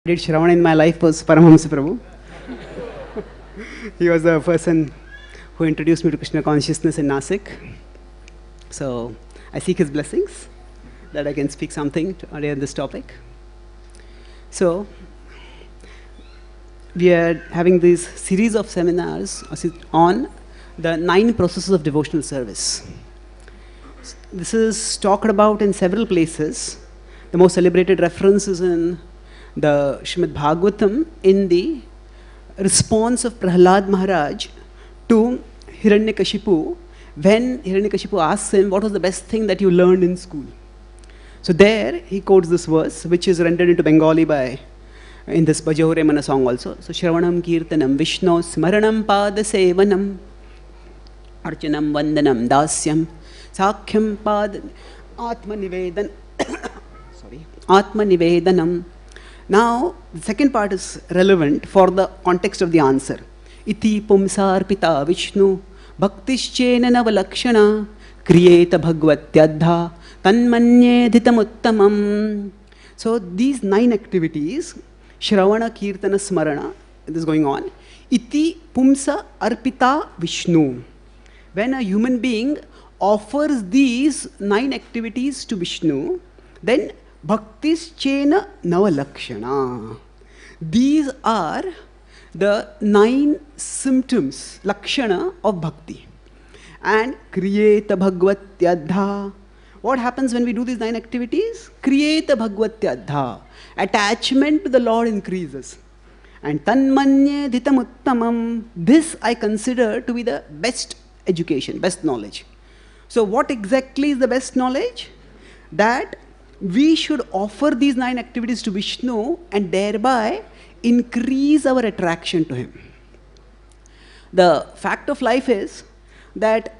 Did Shravan in my life was Paramahamsa Prabhu. He was the person who introduced me to Krishna Consciousness in Nasik. So I seek his blessings that I can speak something today on this topic. So we are having this series of seminars on the 9 processes of devotional service. This is talked about in several places. The most celebrated reference is in the Srimad Bhagavatam in the response of Prahlad Maharaj to Hiranyakashipu when Hiranyakashipu asks him what was the best thing that you learned in school. So there he quotes this verse which is rendered into Bengali by in this Bhajahure Mana song also. So Shravanam Kirtanam Vishnu Smaranam Pada Sevanam Archanam Vandanam Dasyam Sakhyam Pad Atma Nivedan Atma Nivedanam. Now, the second part is relevant for the context of the answer. Iti pumsar pita Vishnu bhaktischena navalakshana kriyeta bhagavatyadha tanmanye dhitamuttamam. So, these 9 activities, Shravana, Kirtana, Smarana, this is going on. Iti pumsa arpita Vishnu. When a human being offers these 9 activities to Vishnu, then Bhaktischena navalakshana. These are the 9 symptoms, lakshana of bhakti. And kriyeta bhagavatyadha. What happens when we do these 9 activities? Kriyeta bhagavatyadha. Attachment to the Lord increases. And tanmanye dhitamuttamam. This I consider to be the best education, best knowledge. So what exactly is the best knowledge? That we should offer these 9 activities to Vishnu and thereby increase our attraction to him. The fact of life is that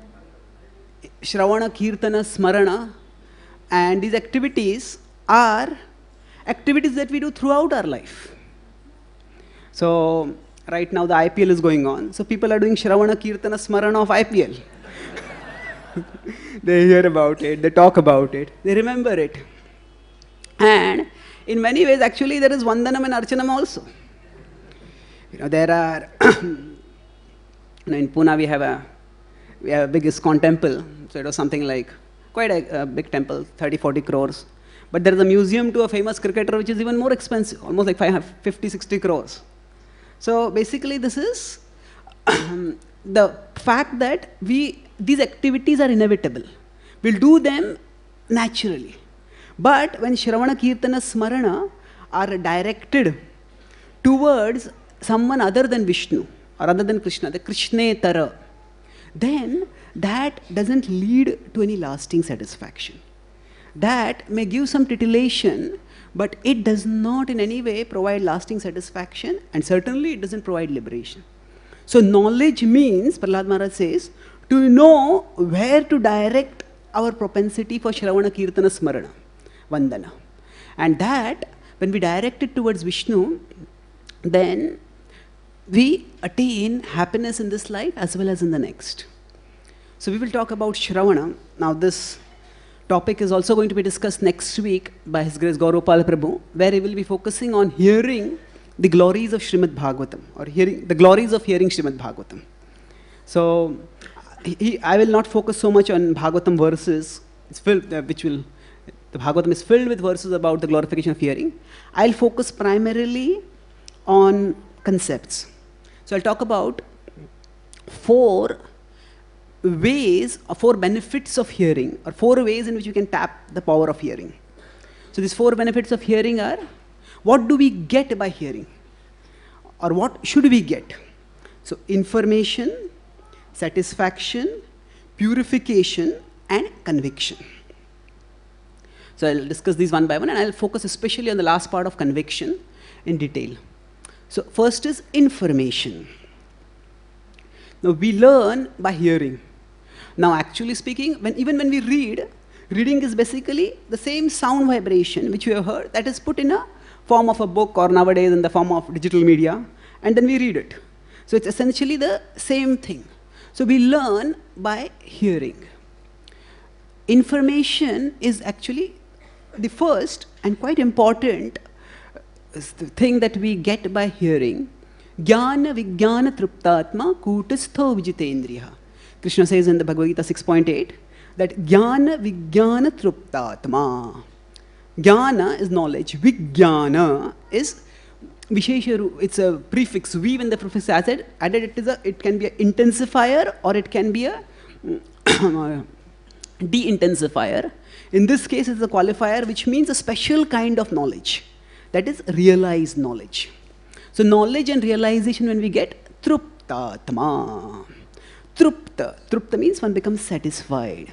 Shravana, Kirtana, Smarana and these activities are activities that we do throughout our life. So right now the IPL is going on. So people are doing Shravana, Kirtana, Smarana of IPL. They hear about it, they talk about it, they remember it. And in many ways, actually, there is Vandanam and Archanam also. There are, in Pune we have a big ISKCON temple. So it was something like quite a big temple, 30-40 crores. But there is a museum to a famous cricketer which is even more expensive, almost like 50-60 crores. So basically, this is the fact that these activities are inevitable. We'll do them naturally. But when Shravana, Kirtana, Smarana are directed towards someone other than Vishnu or other than Krishna, the Krishnetara, then that doesn't lead to any lasting satisfaction. That may give some titillation, but it does not in any way provide lasting satisfaction, and certainly it doesn't provide liberation. So knowledge means, Prahlad Maharaj says, to know where to direct our propensity for Shravana, Kirtana, Smarana. Vandana. And that, when we direct it towards Vishnu, then we attain happiness in this life as well as in the next. So we will talk about Shravana. Now this topic is also going to be discussed next week by His Grace Gaurapal Prabhu, where he will be focusing on hearing the glories of Srimad Bhagavatam, or hearing the glories of hearing Srimad Bhagavatam. So I will not focus so much on Bhagavatam verses, the Bhagavatam is filled with verses about the glorification of hearing. I'll focus primarily on concepts. So I'll talk about 4 ways, or 4 benefits of hearing, or 4 ways in which you can tap the power of hearing. So these 4 benefits of hearing are, what do we get by hearing? Or what should we get? So information, satisfaction, purification, and conviction. So I'll discuss these one by one, and I'll focus especially on the last part of conviction in detail. So first is information. Now we learn by hearing. Now actually speaking, even when we read, reading is basically the same sound vibration which we have heard that is put in a form of a book, or nowadays in the form of digital media, and then we read it. So it's essentially the same thing. So we learn by hearing. Information is actually the first and quite important thing that we get by hearing, Jnana Vijnana Triptatma Kutastho Vijitendriya. Krishna says in the Bhagavad Gita 6.8 that Jnana Vijnana Triptatma. Jnana is knowledge. Vijnana is Vishesha, it's a prefix. V when the prefix is added, it can be an intensifier or it can be a de-intensifier. In this case, it's a qualifier, which means a special kind of knowledge. That is realized knowledge. So knowledge and realization when we get Truptatma. Trupta means one becomes satisfied.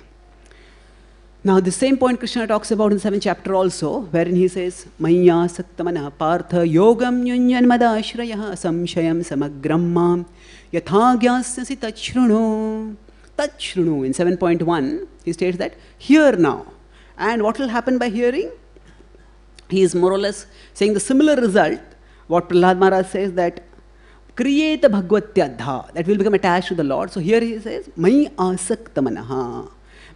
Now the same point Krishna talks about in the 7th chapter also, wherein he says, Maya saktamana partha yogam nyunyan madashrayah samshayam samagram mam yathagyasasi tachrunu. Tachrunu in 7.1, he states that, hear now. And what will happen by hearing? He is more or less saying the similar result, what Prahlad Maharaj says that, Kriyeta bhagavatyadha, that will become attached to the Lord. So here he says, Mai asaktamanaha.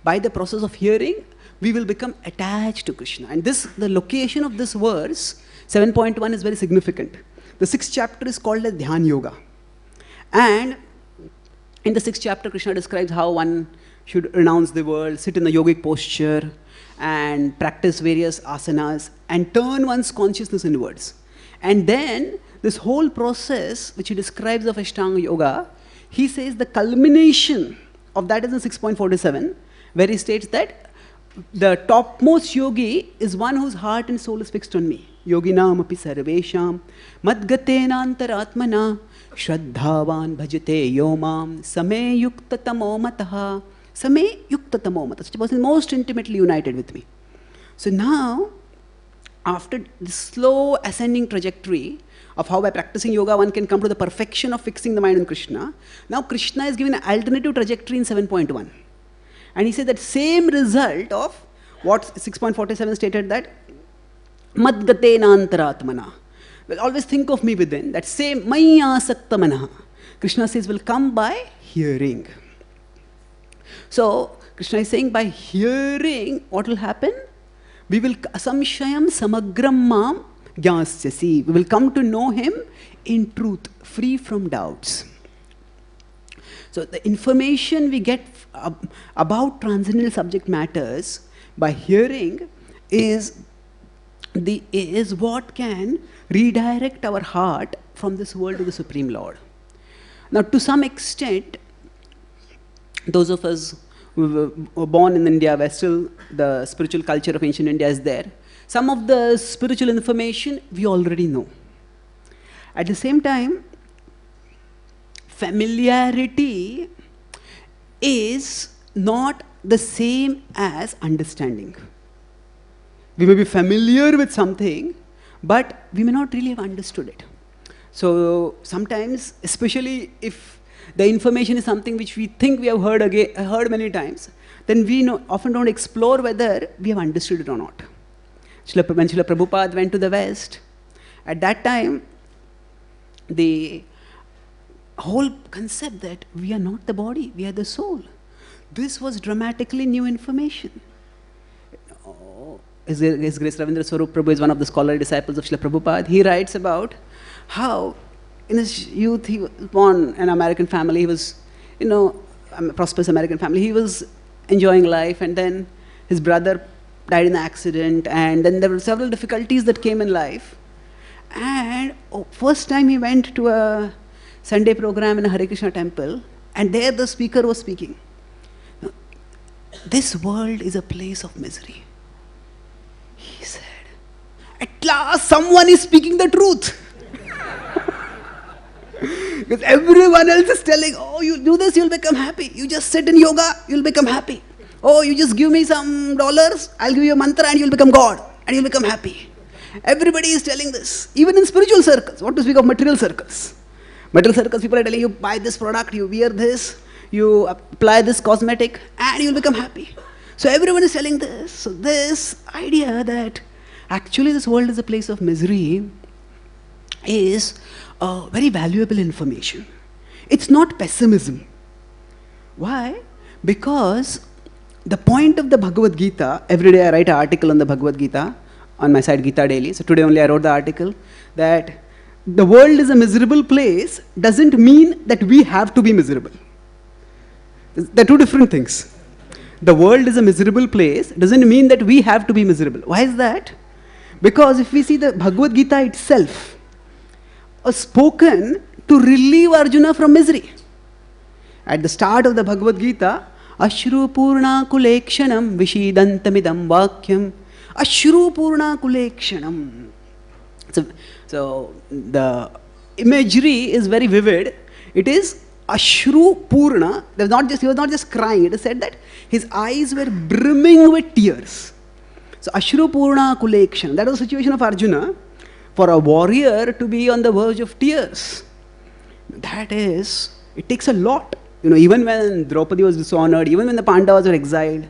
By the process of hearing, we will become attached to Krishna. And this, the location of this verse, 7.1, is very significant. The 6th chapter is called as Dhyan Yoga. And in the 6th chapter, Krishna describes how one should renounce the world, sit in a yogic posture, and practice various asanas, and turn one's consciousness inwards. And then, this whole process, which he describes of Ashtanga Yoga, he says the culmination of that is in 6.47, where he states that the topmost yogi is one whose heart and soul is fixed on me. Yoginam api sarvesham madgatenantaratmana shraddhavan bhajate yomam same yuktatamo mataha. Same yuktatamo mataha. Such a person is most intimately united with me. So now, after this slow ascending trajectory of how by practicing yoga one can come to the perfection of fixing the mind on Krishna, now Krishna is given an alternative trajectory in 7.1. And he said that same result of what 6.47 stated that Madgatenantaratmana. Well, always think of me within. That same Maya saktamana. Krishna says will come by hearing. So Krishna is saying by hearing, what will happen? We will asamshayam samagram mam jnasyasi. We will come to know him in truth, free from doubts. So the information we get about transcendental subject matters by hearing is what can redirect our heart from this world to the Supreme Lord. Now to some extent, those of us who were born in India where still the spiritual culture of ancient India is there, some of the spiritual information we already know. At the same time, familiarity is not the same as understanding. We may be familiar with something, but we may not really have understood it. So sometimes, especially if the information is something which we think we have heard many times, then we often don't explore whether we have understood it or not. When Srila Prabhupada went to the West, at that time, the whole concept that we are not the body, we are the soul. This was dramatically new information. His Grace Ravindra Swarup Prabhu is one of the scholarly disciples of Srila Prabhupada. He writes about how in his youth he was born in an American family. He was, a prosperous American family. He was enjoying life, and then his brother died in an accident, and then there were several difficulties that came in life. And first time he went to a Sunday program in a Hare Krishna temple, and there the speaker was speaking. This world is a place of misery. He said, at last someone is speaking the truth. Because everyone else is telling, oh, you do this, you'll become happy. You just sit in yoga, you'll become happy. Oh, you just give me some dollars, I'll give you a mantra and you'll become God and you'll become happy. Everybody is telling this. Even in spiritual circles, what to speak of material circles. Material circles, people are telling you, buy this product, you wear this, you apply this cosmetic and you'll become happy. So everyone is telling this. So this idea that actually this world is a place of misery is very valuable information. It's not pessimism. Why? Because the point of the Bhagavad Gita, every day I write an article on the Bhagavad Gita, on my site Gita Daily. So today only I wrote the article that the world is a miserable place doesn't mean that we have to be miserable. They're two different things. The world is a miserable place doesn't mean that we have to be miserable. Why is that? Because if we see the Bhagavad Gita itself, was spoken to relieve Arjuna from misery. At the start of the Bhagavad Gita, Ashru Purna Kulekshanam Vishidantamidam Vakyam Ashru Purna Kulekshanam. So the imagery is very vivid. It is Ashru Purna. He was not just crying. It is said that his eyes were brimming with tears. So Ashru Purna Kulekshanam. That was the situation of Arjuna. For a warrior to be on the verge of tears, that is, it takes a lot. Even when Draupadi was dishonored, even when the Pandavas were exiled,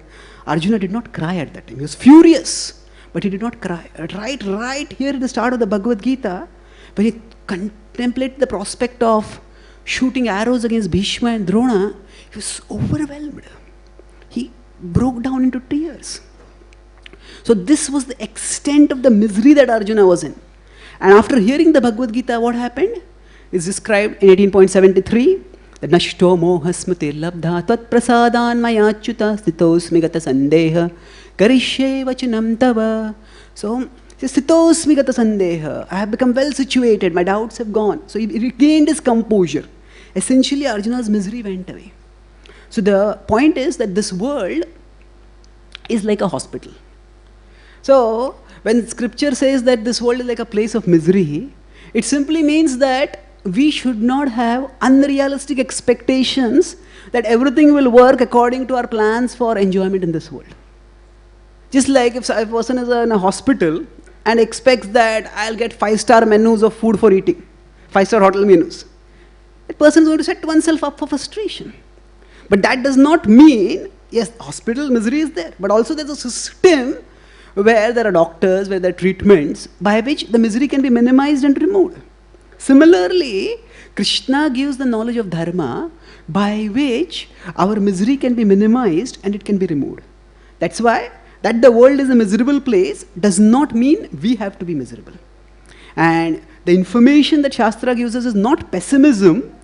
Arjuna did not cry at that time. He was furious, but he did not cry. Right here at the start of the Bhagavad Gita, when he contemplated the prospect of shooting arrows against Bhishma and Drona, he was overwhelmed. He broke down into tears. So this was the extent of the misery that Arjuna was in. And after hearing the Bhagavad Gita, what happened? It's described in 18.73 that Nashto moha smriti labdha tvat prasadan maya achyuta stitosmi gata sandeha karishye vachanam tava. So, stitosmi gata sandeha. I have become well situated, my doubts have gone. So he regained his composure. Essentially, Arjuna's misery went away. So the point is that this world is like a hospital. So, when scripture says that this world is like a place of misery, it simply means that we should not have unrealistic expectations that everything will work according to our plans for enjoyment in this world. Just like if a person is in a hospital and expects that I'll get 5-star menus of food for eating, 5-star hotel menus, that person is going to set oneself up for frustration. But that does not mean, yes, hospital misery is there, but also there's a system where there are doctors, where there are treatments, by which the misery can be minimized and removed. Similarly, Krishna gives the knowledge of dharma by which our misery can be minimized and it can be removed. That's why that the world is a miserable place does not mean we have to be miserable. And the information that Shastra gives us is not pessimism,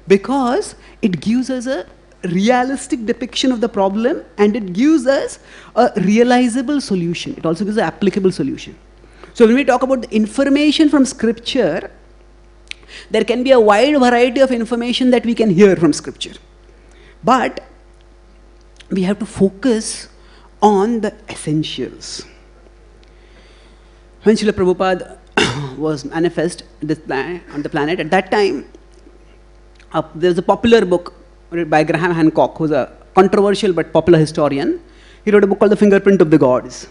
because it gives us a realistic depiction of the problem and it gives us a realizable solution. It also gives an applicable solution. So when we talk about the information from scripture, there can be a wide variety of information that we can hear from scripture. But we have to focus on the essentials. When Srila Prabhupada was manifest on the planet, at that time, there was a popular book by Graham Hancock, who was a controversial but popular historian. He wrote a book called The Fingerprint of the Gods.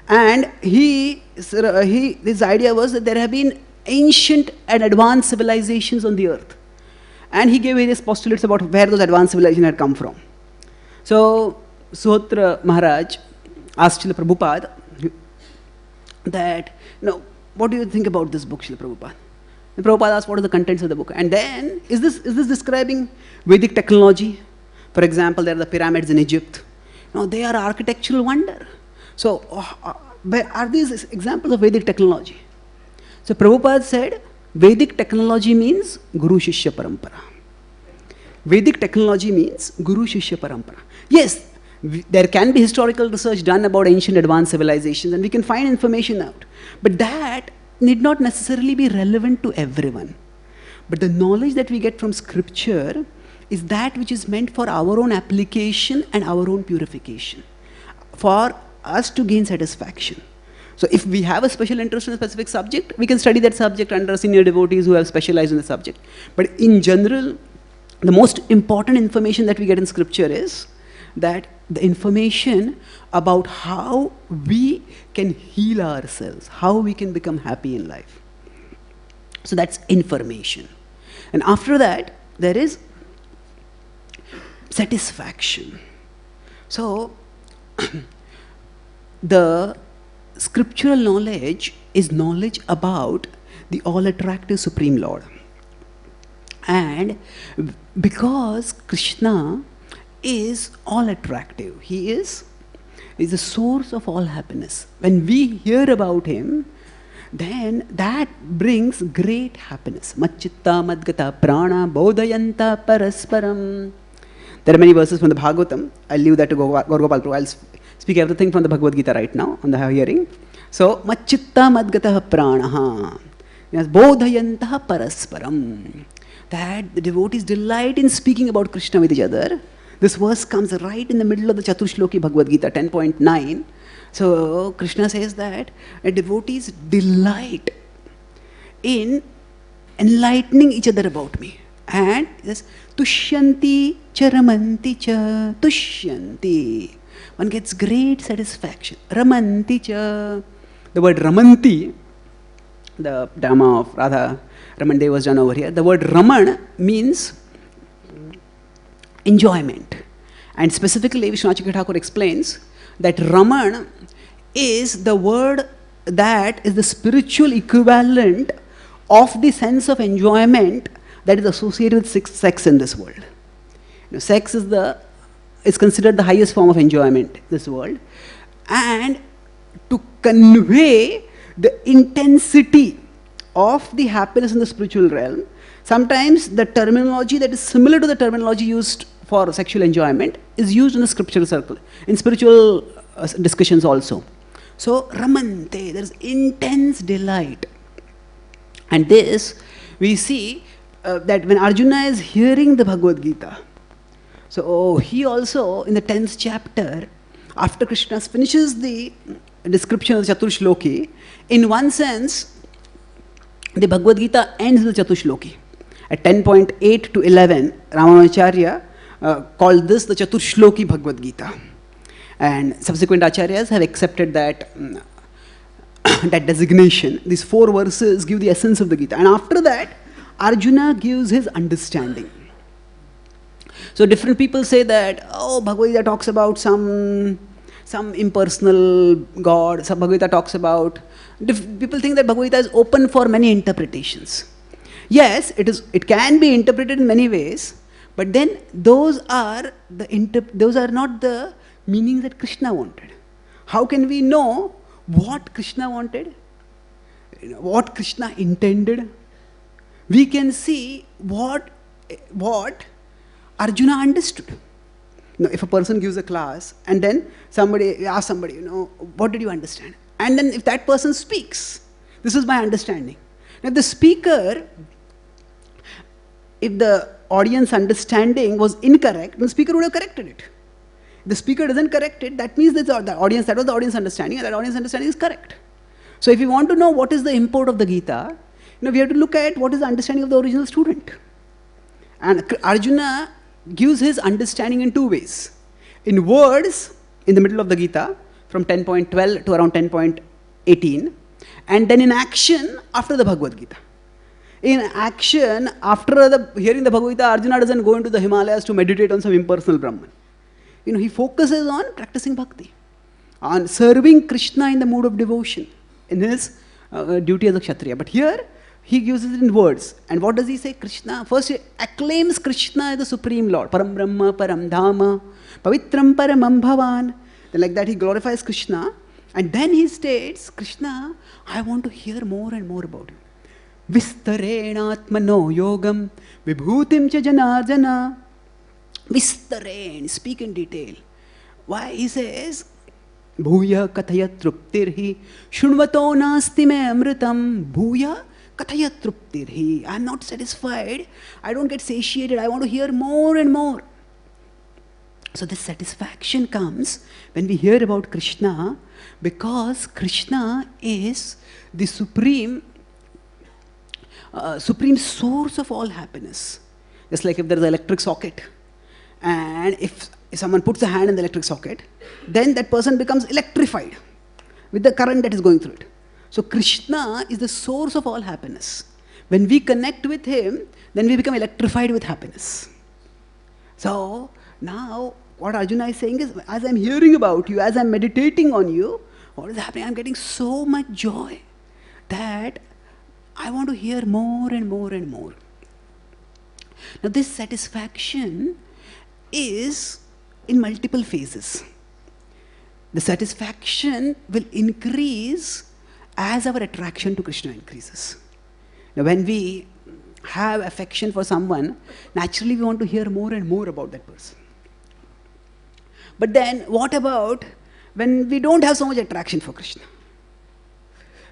And his idea was that there have been ancient and advanced civilizations on the earth. And he gave various postulates about where those advanced civilizations had come from. So, Suhotra Maharaj asked Srila Prabhupada that, what do you think about this book, Srila Prabhupada? And Prabhupada asked, what are the contents of the book? And then, is this describing Vedic technology? For example, there are the pyramids in Egypt. They are architectural wonder. So, are these examples of Vedic technology? So, Prabhupada said, Vedic technology means Guru Shishya Parampara. Vedic technology means Guru Shishya Parampara. Yes, there can be historical research done about ancient advanced civilizations and we can find information out. But that need not necessarily be relevant to everyone. But the knowledge that we get from scripture is that which is meant for our own application and our own purification, for us to gain satisfaction. So if we have a special interest in a specific subject, we can study that subject under senior devotees who have specialized in the subject. But in general, the most important information that we get in scripture is that the information about how we can heal ourselves, how we can become happy in life. So that's information. And after that, there is satisfaction. So, the scriptural knowledge is knowledge about the all-attractive Supreme Lord. And because Krishna is all-attractive, he is is the source of all happiness. When we hear about him, then that brings great happiness. Macchitta madgata prana bodhayanta parasparam. There are many verses from the Bhagavatam. I'll leave that to Gaurgopal Prabhu. I'll speak everything from the Bhagavad Gita right now on the hearing. So, macchitta madgata pranaha. Yes, bodhayanta parasparam. That the devotees delight in speaking about Krishna with each other. This verse comes right in the middle of the Chaturshloki Bhagavad Gita 10.9. So, Krishna says that devotees delight in enlightening each other about me. And yes, tushyanti charamanti cha, tushyanti. One gets great satisfaction. Ramanti cha. The word ramanti, the drama of Radha, Raman Dev was done over here. The word Raman means enjoyment. And specifically, Vishwanath Thakur explains that Raman is the word that is the spiritual equivalent of the sense of enjoyment that is associated with sex in this world. Sex is considered the highest form of enjoyment in this world. And to convey the intensity of the happiness in the spiritual realm, sometimes the terminology that is similar to the terminology used for sexual enjoyment is used in the scriptural circle, in spiritual discussions also. So, Ramante, there is intense delight. And this, we see that when Arjuna is hearing the Bhagavad Gita, so he also, in the 10th chapter, after Krishna finishes the description of the Chaturshloki, in one sense, the Bhagavad Gita ends with Chaturshloki. At 10.8 to 11, Ramanujacharya called this the Chaturshloki Bhagavad Gita. And subsequent acharyas have accepted that, that designation. These 4 verses give the essence of the Gita. And after that, Arjuna gives his understanding. So different people say that, oh, Bhagavad Gita talks about some impersonal God, some Bhagavad Gita talks about... People think that Bhagavad Gita is open for many interpretations. Yes, it can be interpreted in many ways, but then those are not the meanings that Krishna wanted. How can we know what Krishna wanted? What Krishna intended? We can see what Arjuna understood. If a person gives a class and then somebody asks somebody, what did you understand? And then if that person speaks, this is my understanding. Now the speaker, if the audience understanding was incorrect, the speaker would have corrected it. If the speaker doesn't correct it, that means that was the audience understanding, and that audience understanding is correct. So if you want to know what is the import of the Gita, we have to look at what is the understanding of the original student. And Arjuna gives his understanding in 2 ways. In words, in the middle of the Gita, from 10.12 to around 10.18, and then in action, after the Bhagavad Gita. In action, after hearing the Bhagavad Gita, Arjuna doesn't go into the Himalayas to meditate on some impersonal Brahman. He focuses on practicing bhakti, on serving Krishna in the mood of devotion, in his duty as a Kshatriya. But here, he uses it in words. And what does he say? Krishna, first he acclaims Krishna as the Supreme Lord. Param Brahma, Param Dhama, Pavitram Paramam Bhavan. Then like that he glorifies Krishna. And then he states, Krishna, I want to hear more and more about you. Vistarenatmano yogam vibhutim cha janarjana. Vistaren, speak in detail. Why? He says, Bhuya kathaya truptirhi shunvato nasti me amritam. Bhuya kathaya truptirhi. I am not satisfied. I don't get satiated. I want to hear more and more. So this satisfaction comes when we hear about Krishna, because Krishna is the supreme source of all happiness. Just like if there is an electric socket, and if someone puts a hand in the electric socket, then that person becomes electrified with the current that is going through it. So Krishna is the source of all happiness. When we connect with him, then we become electrified with happiness. So now what Arjuna is saying is, as I'm hearing about you, as I'm meditating on you, what is happening? I'm getting so much joy that I want to hear more and more and more. Now this satisfaction is in multiple phases. the satisfaction will increase as our attraction to Krishna increases. Now, when we have affection for someone, naturally we want to hear more and more about that person. But then, what about when we don't have so much attraction for Krishna?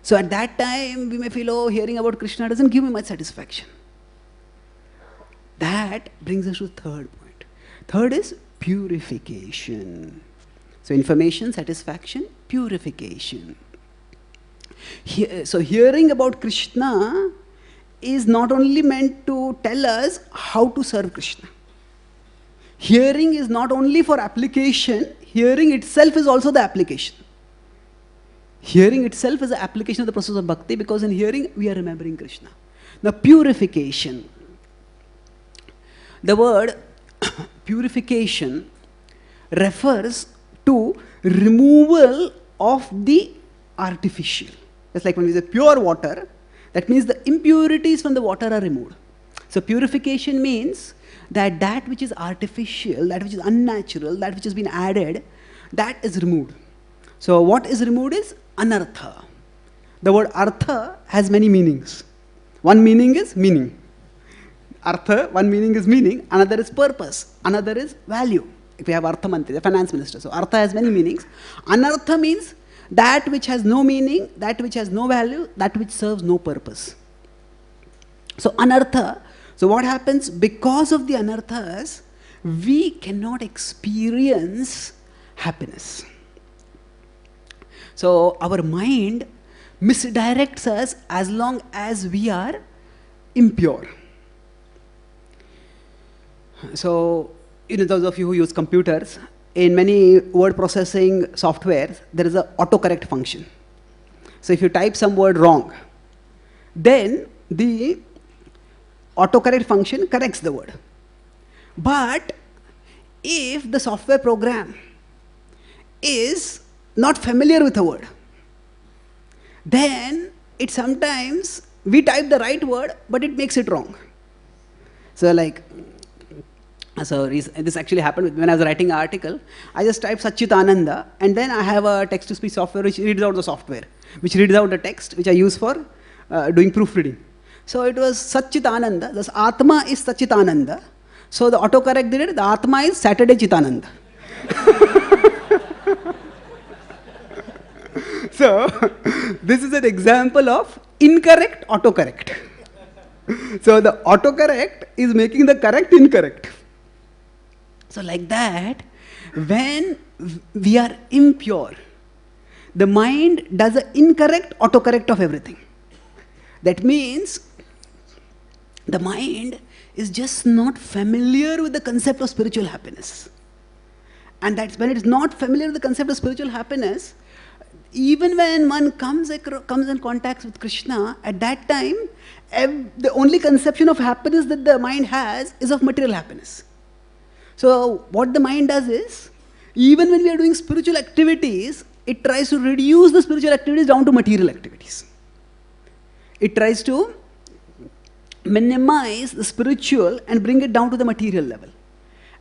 So at that time, we may feel, oh, hearing about Krishna doesn't give me much satisfaction. That brings us to the third point. Third is purification. So information, satisfaction, purification. So hearing about Krishna is not only meant to tell us how to serve Krishna. Hearing is not only for application, hearing itself is also the application. Hearing itself is the application of the process of bhakti, because in hearing we are remembering Krishna. Now purification. The word purification refers to removal of the artificial. It's like when we say pure water, that means the impurities from the water are removed. So purification means that that which is artificial, that which is unnatural, that which has been added, that is removed. So what is removed is anartha. The word artha has many meanings. One meaning is meaning. Artha, one meaning is meaning, another is purpose, another is value. If we have Artha Mantri, the finance minister. So Artha has many meanings. Anartha means that which has no meaning, that which has no value, that which serves no purpose. So anartha, so what happens? Because of the anarthas, we cannot experience happiness. So our mind misdirects us as long as we are impure. So, those of you who use computers, in many word processing software, there is an autocorrect function. So if you type some word wrong, then the autocorrect function corrects the word. But if the software program is not familiar with a word, then it sometimes, we type the right word, but it makes it wrong. So this actually happened when I was writing an article. I just typed Satchitananda, and then I have a text-to-speech software which reads out the software, which reads out the text, which I use for doing proofreading. So it was Satchitananda, thus Atma is Satchitananda. So the autocorrect did it, the Atma is Saturday Chitananda. So this is an example of incorrect autocorrect. So the autocorrect is making the correct incorrect. So like that, when we are impure, the mind does an incorrect autocorrect of everything. That means the mind is just not familiar with the concept of spiritual happiness. And that's when it is not familiar with the concept of spiritual happiness, even when one comes in contact with Krishna, at that time, the only conception of happiness that the mind has is of material happiness. So what the mind does is, even when we are doing spiritual activities, it tries to reduce the spiritual activities down to material activities. It tries to minimize the spiritual and bring it down to the material level.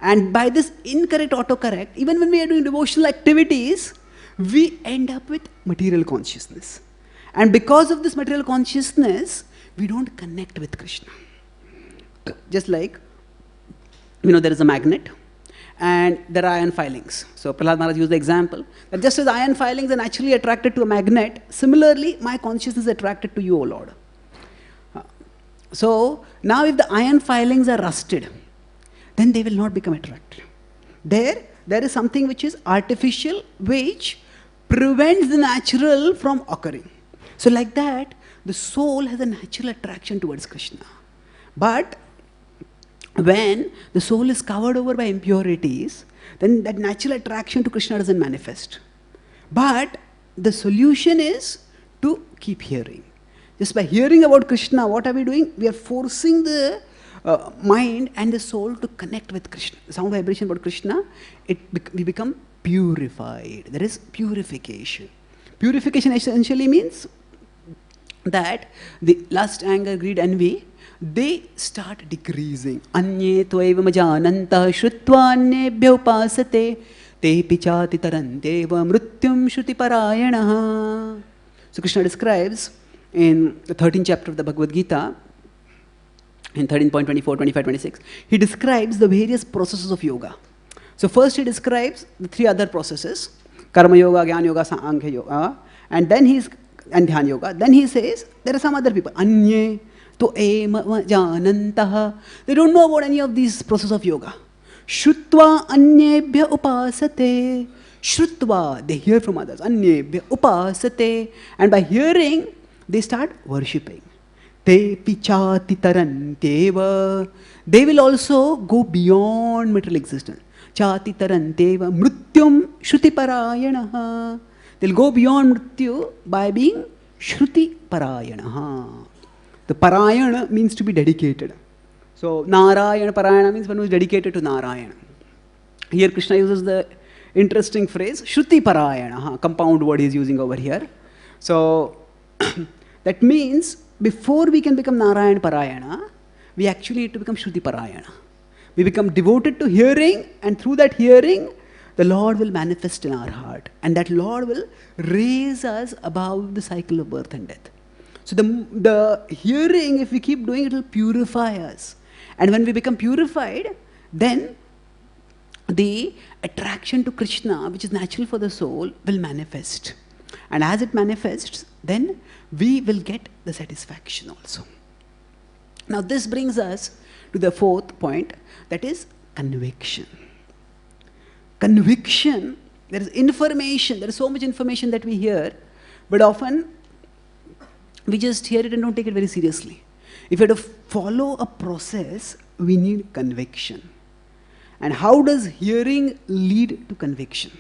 And by this incorrect autocorrect, even when we are doing devotional activities, we end up with material consciousness. And because of this material consciousness, we don't connect with Krishna. Just like, there is a magnet and there are iron filings. So Prahlad Maharaj used the example that just as iron filings are naturally attracted to a magnet, similarly my consciousness is attracted to you, O Lord. So now if the iron filings are rusted, then they will not become attracted. There is something which is artificial, which prevents the natural from occurring. So like that, the soul has a natural attraction towards Krishna. But when the soul is covered over by impurities, then that natural attraction to Krishna doesn't manifest. But the solution is to keep hearing. Just by hearing about Krishna, what are we doing? We are forcing the mind and the soul to connect with Krishna. The sound vibration about Krishna, we become purified. There is purification. Purification essentially means that the lust, anger, greed, envy, they start decreasing. Anye tvaiva majananta shrutva annebhya upasate. te pichati taranteva mrityum shruti parayanaha. So Krishna describes in the 13th chapter of the Bhagavad Gita, in 13.24, 25, 26, he describes the various processes of yoga. So first he describes the three other processes, karma yoga, jnana yoga, sankhya yoga, and dhyan yoga. Then he says there are some other people, anye to ema janantaha. They don't know about any of these processes of yoga. Shrutva anyebhya upasate. Shrutva, they hear from others. Anyebhya upasate. And by hearing, they start worshipping. Te pichati taranteva. They will also go beyond material existence. Chati taranteva mrityum shruti parayanaha. They'll go beyond mrityu by being shruti parayanaha. The parayana means to be dedicated. So Narayana Parayana means one who is dedicated to Narayana. Here Krishna uses the interesting phrase Shruti Parayana, compound word he is using over here. So that means before we can become Narayana Parayana, we actually need to become Shruti Parayana. We become devoted to hearing, and through that hearing, the Lord will manifest in our heart. And that Lord will raise us above the cycle of birth and death. So the hearing, if we keep doing it, will purify us. And when we become purified, then the attraction to Krishna, which is natural for the soul, will manifest. And as it manifests, then we will get the satisfaction also. Now this brings us to the fourth point, that is conviction. Conviction, there is information, there is so much information that we hear, but often we just hear it and don't take it very seriously. If you have to follow a process, we need conviction. And how does hearing lead to conviction?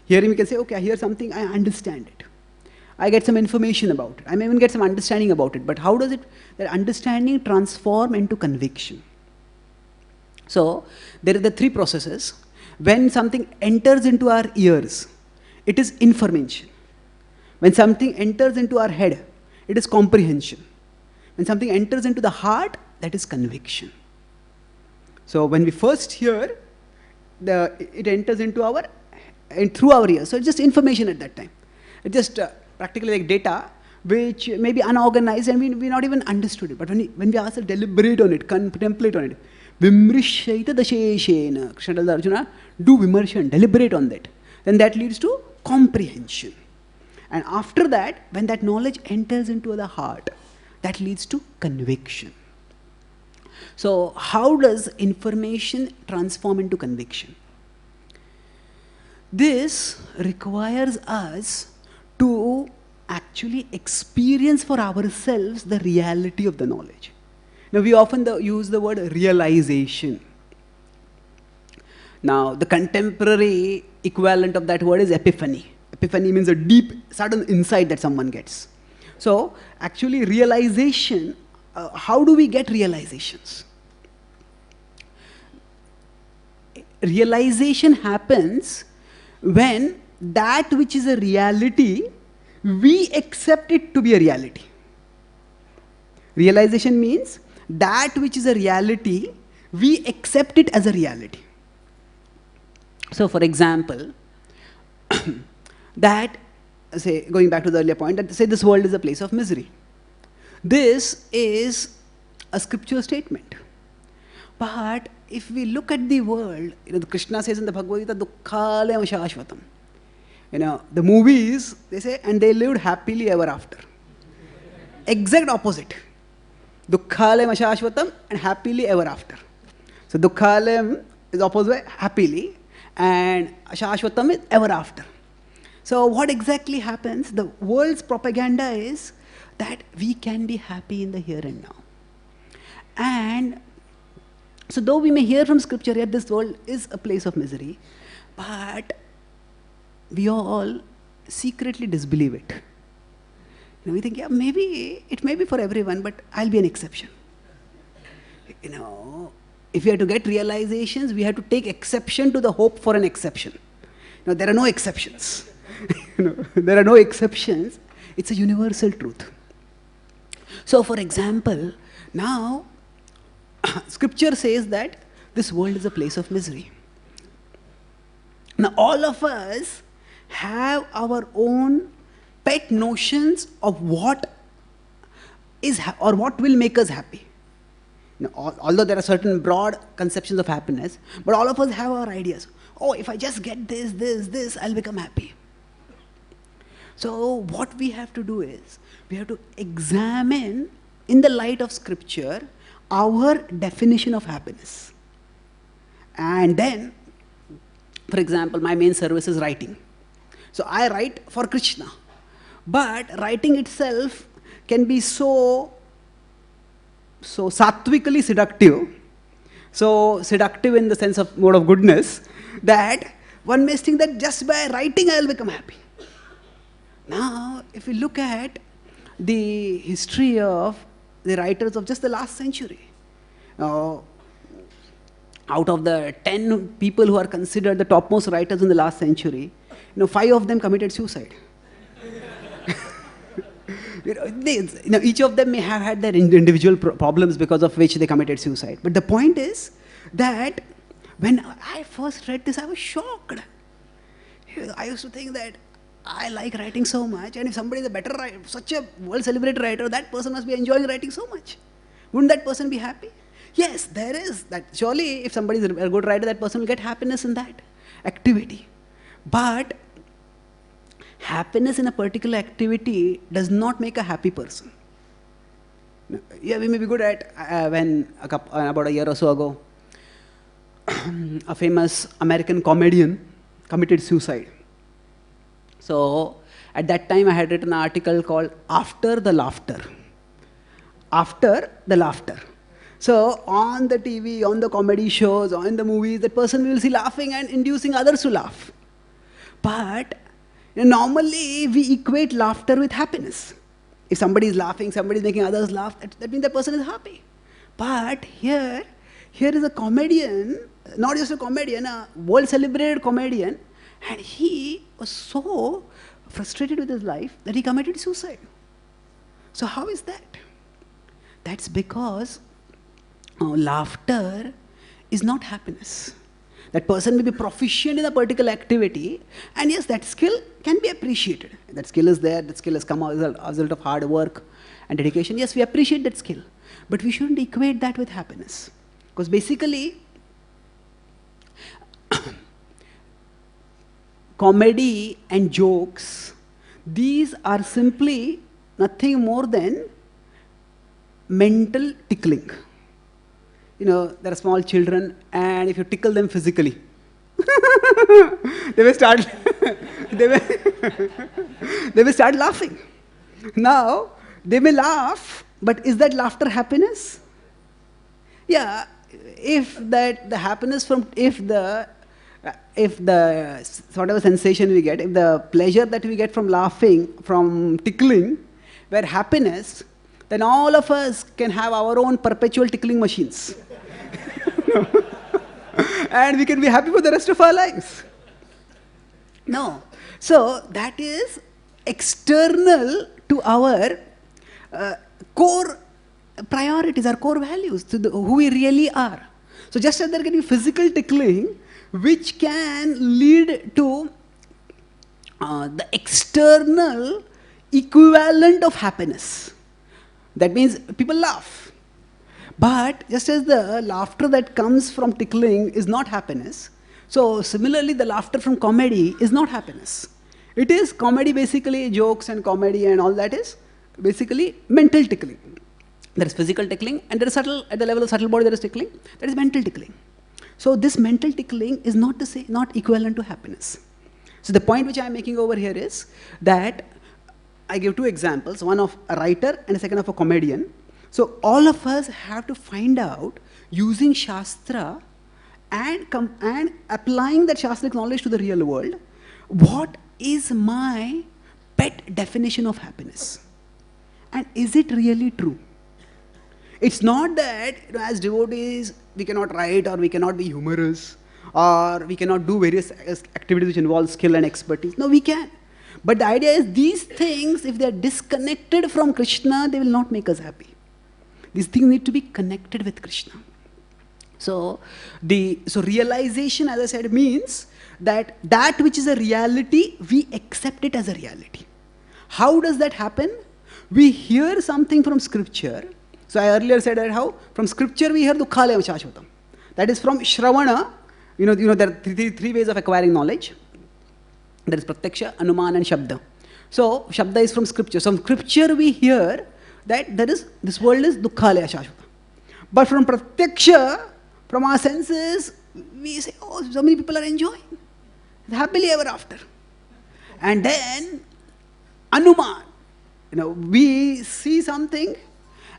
Hearing, we can say, okay, I hear something, I understand it. I get some information about it. I may even get some understanding about it. But how does that understanding transform into conviction? So, there are the three processes. When something enters into our ears, it is information. When something enters into our head, it is comprehension. When something enters into the heart, that is conviction. So when we first hear, it enters into through our ears. So it's just information at that time. It's just practically like data, which may be unorganized and we not even understood it. But when we ask to deliberate on it, contemplate on it, vimrishaita dasheshena, Krishna tells Arjuna, do vimarshan, deliberate on that. Then that leads to comprehension. And after that, when that knowledge enters into the heart, that leads to conviction. So how does information transform into conviction? This requires us to actually experience for ourselves the reality of the knowledge. Now we often use the word realization. Now the contemporary equivalent of that word is epiphany. Epiphany means a deep, sudden insight that someone gets. So actually realization, how do we get realizations? Realization happens when that which is a reality, we accept it to be a reality. Realization means that which is a reality, we accept it as a reality. So for example, that, say, going back to the earlier point, that say this world is a place of misery. This is a scriptural statement. But if we look at the world, Krishna says in the Bhagavad Gita, dukkhalem shashvatam. The movies, they say, and they lived happily ever after. Exact opposite. Dukkhalem ashashvatam and happily ever after. So dukkhalem is opposite, happily, and ashashvatam is ever after. So what exactly happens? The world's propaganda is that we can be happy in the here and now. And so though we may hear from scripture, yet this world is a place of misery, but we all secretly disbelieve it. We think, yeah, maybe it may be for everyone, but I'll be an exception. If we have to get realizations, we have to take exception to the hope for an exception. There are no exceptions. There are no exceptions. It's a universal truth. So for example, now scripture says that this world is a place of misery. Now, all of us have our own pet notions of what is or what will make us happy. Although there are certain broad conceptions of happiness, but all of us have our ideas. Oh, if I just get this, I'll become happy. So what we have to do is, we have to examine in the light of scripture our definition of happiness. And then, for example, my main service is writing. So I write for Krishna. But writing itself can be so sattvically seductive, so seductive in the sense of mode of goodness, that one may think that just by writing I will become happy. Now, if we look at the history of the writers of just the last century, out of the 10 people who are considered the topmost writers in the last century, 5 of them committed suicide. Each of them may have had their individual problems because of which they committed suicide. But the point is that when I first read this, I was shocked. I used to think that I like writing so much, and if somebody is a better writer, such a world-celebrated writer, that person must be enjoying writing so much. Wouldn't that person be happy? Yes, there is that. Surely, if somebody is a good writer, that person will get happiness in that activity. But happiness in a particular activity does not make a happy person. Yeah, we may be good at, about a year or so ago, a famous American comedian committed suicide. So, at that time I had written an article called After the Laughter. After the laughter. So, on the TV, on the comedy shows, on the movies, that person will see laughing and inducing others to laugh. But normally, we equate laughter with happiness. If somebody is laughing, somebody is making others laugh, that means that person is happy. But here is a comedian, not just a comedian, a world-celebrated comedian, and he was so frustrated with his life that he committed suicide. So how is that? That's because laughter is not happiness. That person may be proficient in a particular activity, and yes, that skill can be appreciated. That skill is there, that skill has come as a result of hard work and dedication. Yes, we appreciate that skill, but we shouldn't equate that with happiness. Because basically, comedy and jokes, these are simply nothing more than mental tickling. There are small children, and if you tickle them physically, they will start laughing. Now, they may laugh, but is that laughter happiness? Yeah, if the happiness if the whatever sensation we get, if the pleasure that we get from laughing, from tickling, were happiness, then all of us can have our own perpetual tickling machines. And we can be happy for the rest of our lives. No. So, that is external to our core priorities, our core values, to who we really are. So, just as there can be physical tickling, which can lead to the external equivalent of happiness. That means people laugh. But just as the laughter that comes from tickling is not happiness, so similarly the laughter from comedy is not happiness. It is comedy, basically jokes and comedy and all that is basically mental tickling. There is physical tickling, and there is subtle, at the level of subtle body there is tickling, that is mental tickling. So this mental tickling is not equivalent to happiness. So the point which I am making over here is that I give 2 examples, one of a writer and a second of a comedian. So all of us have to find out, using Shastra and applying that Shastric knowledge to the real world, what is my pet definition of happiness? And is it really true? It's not that as devotees we cannot write, or we cannot be humorous, or we cannot do various activities which involve skill and expertise. No, we can. But the idea is, these things, if they are disconnected from Krishna, they will not make us happy. These things need to be connected with Krishna. So realization, as I said, means that which is a reality, we accept it as a reality. How does that happen? We hear something from scripture. So I earlier said that how from scripture we hear dukkhalaya shashvatam. That is from shravana. You know there are three ways of acquiring knowledge. There is pratyaksha, anuman, and shabda. So shabda is from scripture. So from scripture we hear that this world is dukkhalaya shashvatam. But from pratyaksha, from our senses, we say, oh, so many people are enjoying happily ever after. And then anuman, we see something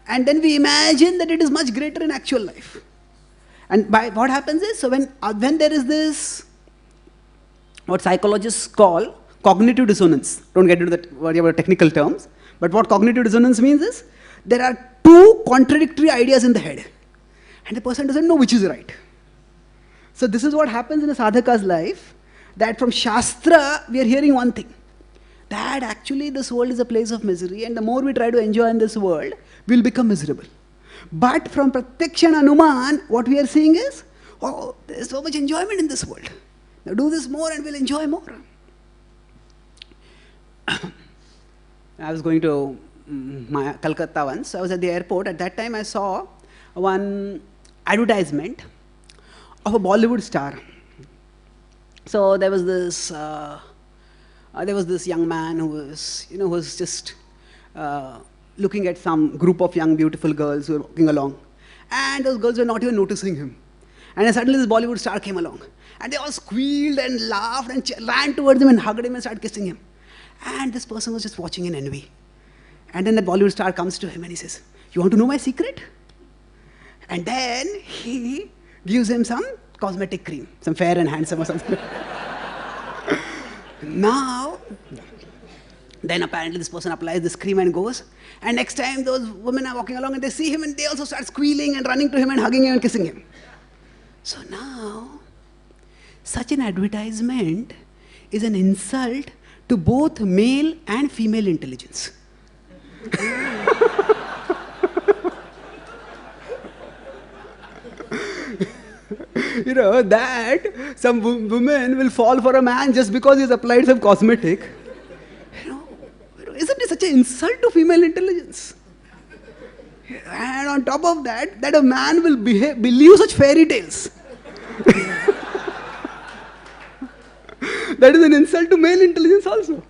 and then we imagine that it is much greater in actual life. And what happens is, so when there is this, what psychologists call cognitive dissonance, don't get into that whatever technical terms, but what cognitive dissonance means is, there are two contradictory ideas in the head and the person doesn't know which is right. So this is what happens in a sadhaka's life, that from Shastra we are hearing one thing, that actually this world is a place of misery and the more we try to enjoy in this world, we will become miserable. But from Pratyaksha and Anuman, what we are seeing is, oh, there is so much enjoyment in this world. Now do this more and we'll enjoy more. I was going to Calcutta once. I was at the airport. At that time I saw one advertisement of a Bollywood star. So there was this young man who was just looking at some group of young beautiful girls who were walking along, and those girls were not even noticing him. And then suddenly this Bollywood star came along, and they all squealed and laughed and ran towards him and hugged him and started kissing him. And this person was just watching in envy. And then the Bollywood star comes to him and he says, "You want to know my secret?" And then he gives him some cosmetic cream, some Fair and Handsome or something. Now, then apparently this person applies this cream and goes, and next time those women are walking along and they see him and they also start squealing and running to him and hugging him and kissing him. So now, such an advertisement is an insult to both male and female intelligence. That some women will fall for a man just because he's applied some cosmetic. Isn't it such an insult to female intelligence? And on top of that a man will believe such fairy tales. That is an insult to male intelligence also.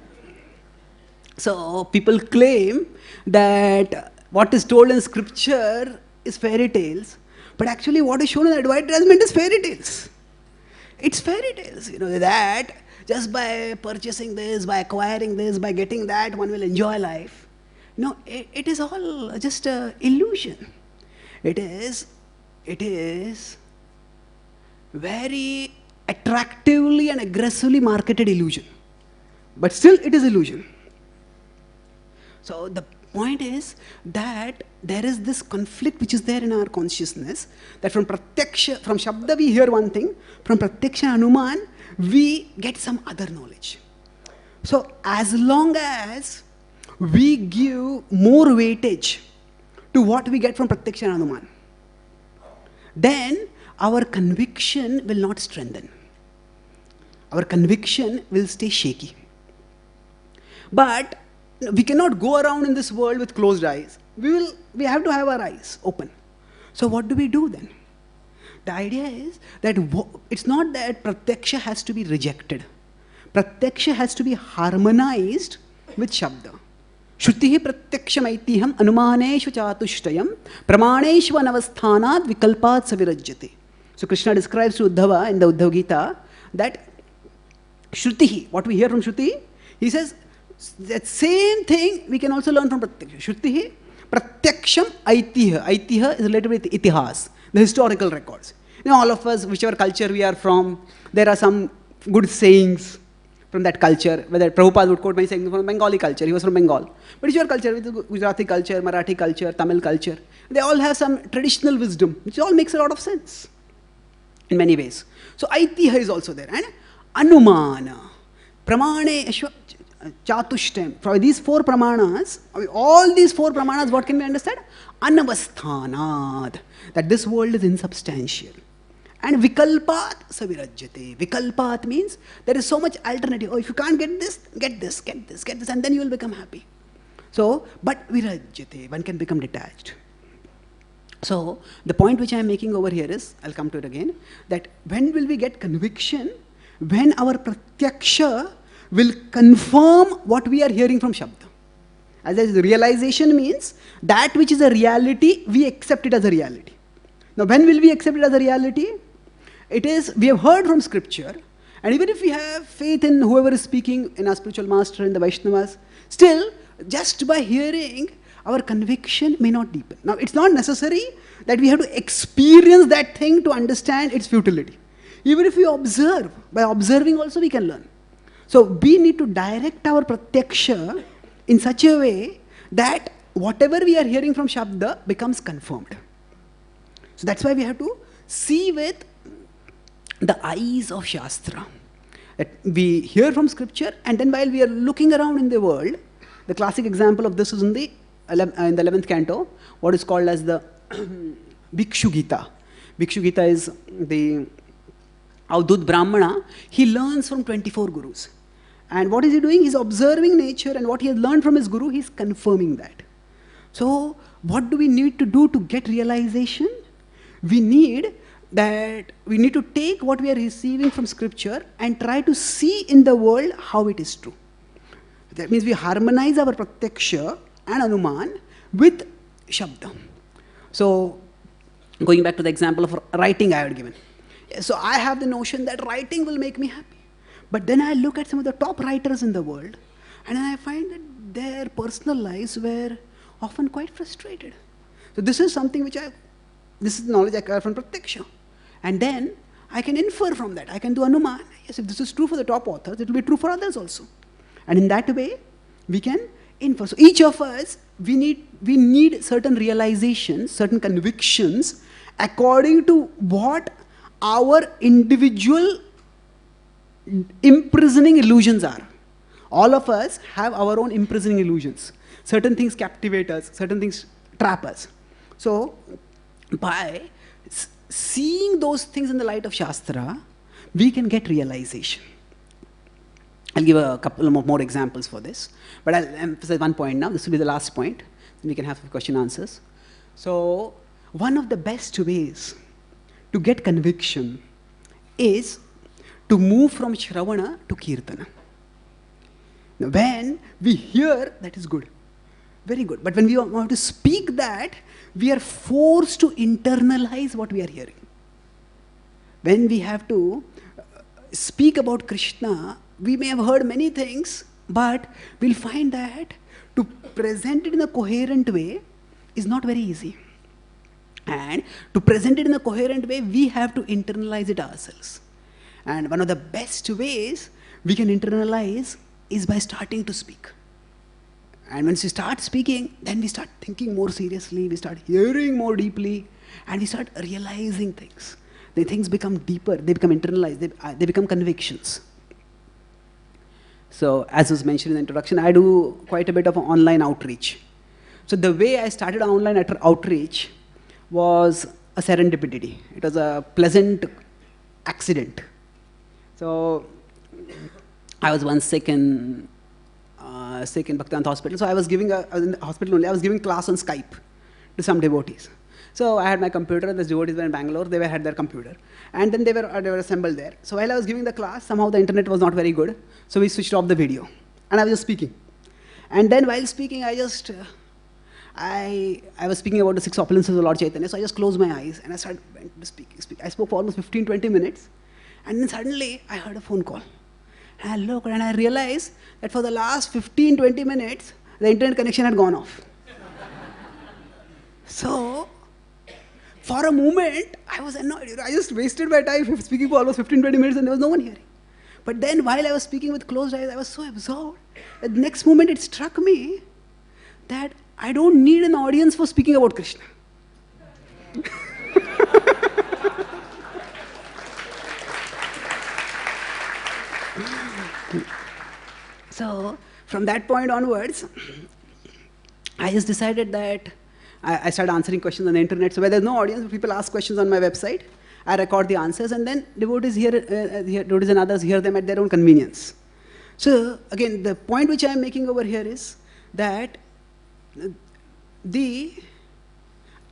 So people claim that what is told in scripture is fairy tales, but actually what is shown in the advertisement is fairy tales. It's fairy tales, that just by purchasing this, by acquiring this, by getting that, one will enjoy life. No, it is all just an illusion. It is very attractively and aggressively marketed illusion. But still it is illusion. So the point is that there is this conflict which is there in our consciousness, that from Pratyaksha, from Shabda we hear one thing, from Pratyaksha Anuman we get some other knowledge. So as long as we give more weightage to what we get from Pratyaksha and Anuman, then our conviction will not strengthen. Our conviction will stay shaky. But we cannot go around in this world with closed eyes. We have to have our eyes open. So what do we do then? The idea is that it's not that Pratyaksha has to be rejected. Pratyaksha has to be harmonized with Shabda. Shrutihi pratyakshamaitiham anumaneshu chatushtayam pramaneshva navasthanat vikalpat savirajyate. So Krishna describes to Uddhava in the Uddhava Gita that Shrutihi, what we hear from Shruti, he says that same thing we can also learn from Pratyaksha. Shrutihi pratyaksham aitiha. Aitiha is related with itihas, the historical records. All of us, whichever culture we are from, there are some good sayings from that culture. Whether Prabhupada would quote many sayings from Bengali culture, he was from Bengal. But whichever culture, Gujarati culture, Marathi culture, Tamil culture, they all have some traditional wisdom, which all makes a lot of sense in many ways. So Aitiha is also there. And Anumana, Pramane, Chatushtam, from these four pramanas, all these four pramanas, what can we understand? Anavasthanad, that this world is insubstantial. And vikalpat savirajyate. Vikalpat means there is so much alternative. Oh, if you can't get this, get this, get this, get this, and then you will become happy. So, but virajyate, one can become detached. So, the point which I am making over here is, I'll come to it again, that when will we get conviction? When our pratyaksha will confirm what we are hearing from Shabda. As I said, realization means that which is a reality, we accept it as a reality. Now, when will we accept it as a reality? It is, we have heard from scripture, and even if we have faith in whoever is speaking, in our spiritual master, in the Vaishnavas, still, just by hearing, our conviction may not deepen. Now, it's not necessary that we have to experience that thing to understand its futility. Even if we observe, by observing also we can learn. So, we need to direct our pratyaksha in such a way that whatever we are hearing from Shabda becomes confirmed. So, that's why we have to see with the eyes of Shastra. That we hear from scripture, and then while we are looking around in the world, the classic example of this is in the 11th canto, what is called as the Bhikshu Gita. Bhikshu Gita is the Avdut Brahmana. He learns from 24 gurus. And what is he doing? He's observing nature, and what he has learned from his guru, he's confirming that. So, what do we need to do to get realization? We need to take what we are receiving from scripture and try to see in the world how it is true. That means we harmonize our pratyaksha and anuman with Shabda. So, going back to the example of writing I had given. So, I have the notion that writing will make me happy. But then I look at some of the top writers in the world, and I find that their personal lives were often quite frustrated. So, this is something which this is knowledge I got from pratyaksha. And then I can infer from that. I can do anuman. Yes, if this is true for the top authors, it will be true for others also. And in that way, we can infer. So each of us, we need certain realizations, certain convictions, according to what our individual imprisoning illusions are. All of us have our own imprisoning illusions. Certain things captivate us, certain things trap us. So, by seeing those things in the light of Shastra, we can get realization. I'll give a couple more examples for this, but I'll emphasize one point now. This will be the last point. Then we can have some question answers. So, one of the best ways to get conviction is to move from Shravana to Kirtana. Now, when we hear, that is good. Very good. But when we want to speak that, we are forced to internalize what we are hearing. When we have to speak about Krishna, we may have heard many things, but we'll find that to present it in a coherent way is not very easy. And to present it in a coherent way, we have to internalize it ourselves. And one of the best ways we can internalize is by starting to speak. And once we start speaking, then we start thinking more seriously, we start hearing more deeply, and we start realizing things. The things become deeper, they become internalized, they become convictions. So, as was mentioned in the introduction, I do quite a bit of online outreach. So, the way I started online outreach was a serendipity. It was a pleasant accident. So, I was once sick in Bhaktivedanta hospital. So I was in the hospital only. I was giving class on Skype to some devotees. So I had my computer. The devotees were in Bangalore. They had their computer, and then they were assembled there. So while I was giving the class, somehow the internet was not very good. So we switched off the video, and I was just speaking. And then while speaking, I was speaking about the 6 opulences of Lord Chaitanya. So I just closed my eyes and I started speaking. I spoke for almost 15-20 minutes, and then suddenly I heard a phone call. And I looked and I realized that for the last 15-20 minutes, the internet connection had gone off. So, for a moment, I was annoyed. I just wasted my time speaking for almost 15-20 minutes and there was no one hearing. But then while I was speaking with closed eyes, I was so absorbed that the next moment it struck me that I don't need an audience for speaking about Krishna. So, from that point onwards, I just decided that I started answering questions on the internet. So where there's no audience, people ask questions on my website, I record the answers, and then devotees devotees and others hear them at their own convenience. So again, the point which I am making over here is that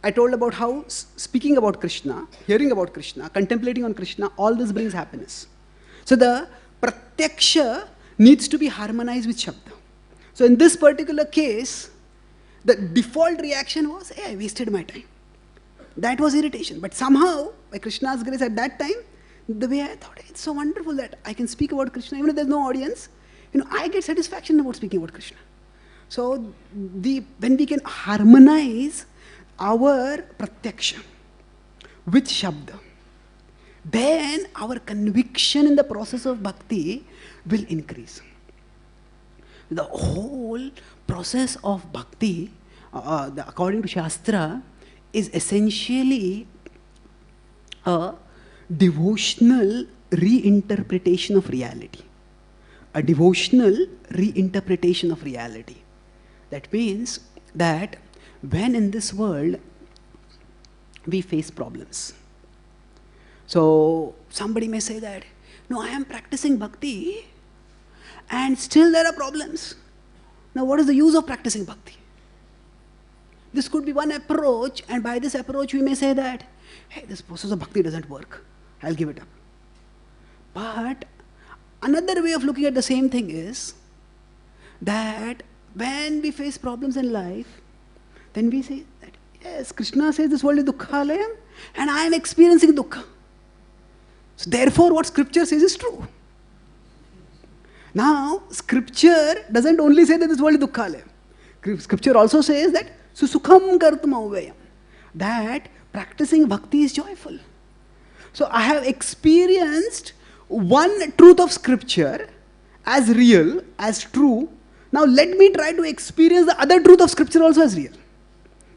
I told about how speaking about Krishna, hearing about Krishna, contemplating on Krishna, all this brings happiness. So the pratyaksha needs to be harmonized with Shabda. So in this particular case, the default reaction was, hey, I wasted my time. That was irritation. But somehow, by Krishna's grace at that time, the way I thought, it's so wonderful that I can speak about Krishna, even if there's no audience, I get satisfaction about speaking about Krishna. So when we can harmonize our pratyaksha with Shabda, then our conviction in the process of bhakti will increase. The whole process of bhakti, according to Shastra, is essentially a devotional reinterpretation of reality. A devotional reinterpretation of reality. That means that when in this world we face problems. So somebody may say that, no, I am practicing bhakti and still there are problems. Now what is the use of practicing bhakti? This could be one approach, and by this approach we may say that, hey, this process of bhakti doesn't work, I'll give it up. But another way of looking at the same thing is that when we face problems in life, then we say that, yes, Krishna says this world is dukkhalayam, and I am experiencing dukkha. So therefore what scripture says is true. Now, scripture doesn't only say that this world is dukkhalayam. Scripture also says that susukham kartum avayam, that practicing bhakti is joyful. So I have experienced one truth of scripture as real, as true. Now let me try to experience the other truth of scripture also as real.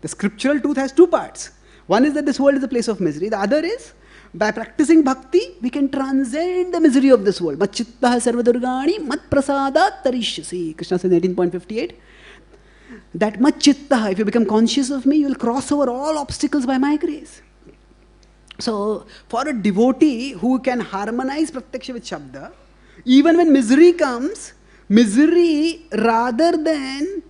The scriptural truth has two parts. One is that this world is a place of misery. The other is, by practicing bhakti, we can transcend the misery of this world. Machittaha sarvadurgani mat prasadat tarishyasi. Krishna says in 18.58, that machittaha, if you become conscious of me, you will cross over all obstacles by my grace. So, for a devotee who can harmonize pratyaksha with Shabda, even when misery comes, misery rather than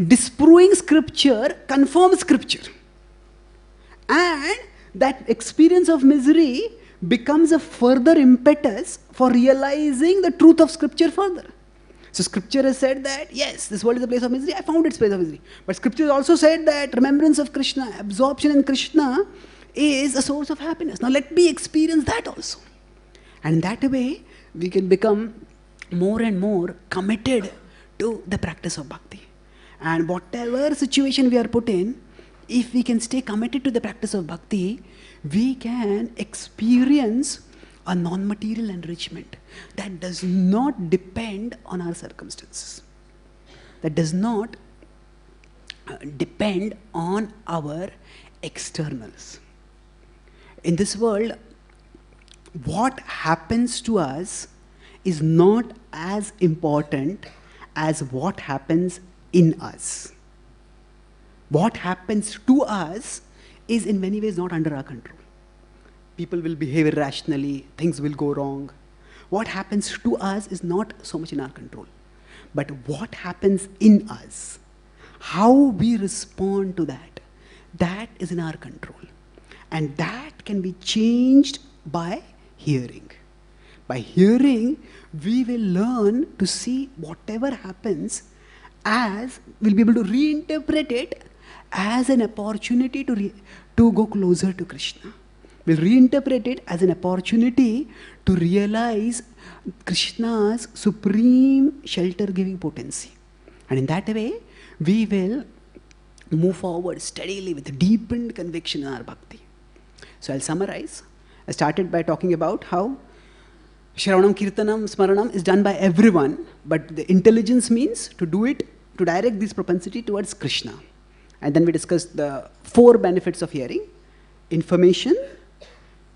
disproving scripture, confirms scripture. And that experience of misery becomes a further impetus for realizing the truth of scripture further. So scripture has said that, yes, this world is a place of misery, I found its place of misery. But scripture also said that remembrance of Krishna, absorption in Krishna is a source of happiness. Now let me experience that also. And in that way, we can become more and more committed to the practice of bhakti. And whatever situation we are put in, if we can stay committed to the practice of bhakti, we can experience a non-material enrichment that does not depend on our circumstances, that does not depend on our externals. In this world, what happens to us is not as important as what happens in us. What happens to us is in many ways not under our control. People will behave irrationally, things will go wrong. What happens to us is not so much in our control. But what happens in us, how we respond to that, that is in our control. And that can be changed by hearing. By hearing, we will learn to see whatever happens as, we'll be able to reinterpret it as an opportunity to go closer to Krishna. We'll reinterpret it as an opportunity to realize Krishna's supreme shelter-giving potency. And in that way, we will move forward steadily with deepened conviction in our bhakti. So I'll summarize. I started by talking about how Shravanam, Kirtanam, Smaranam is done by everyone, but the intelligence means to do it, to direct this propensity towards Krishna. And then we discussed the 4 benefits of hearing: information,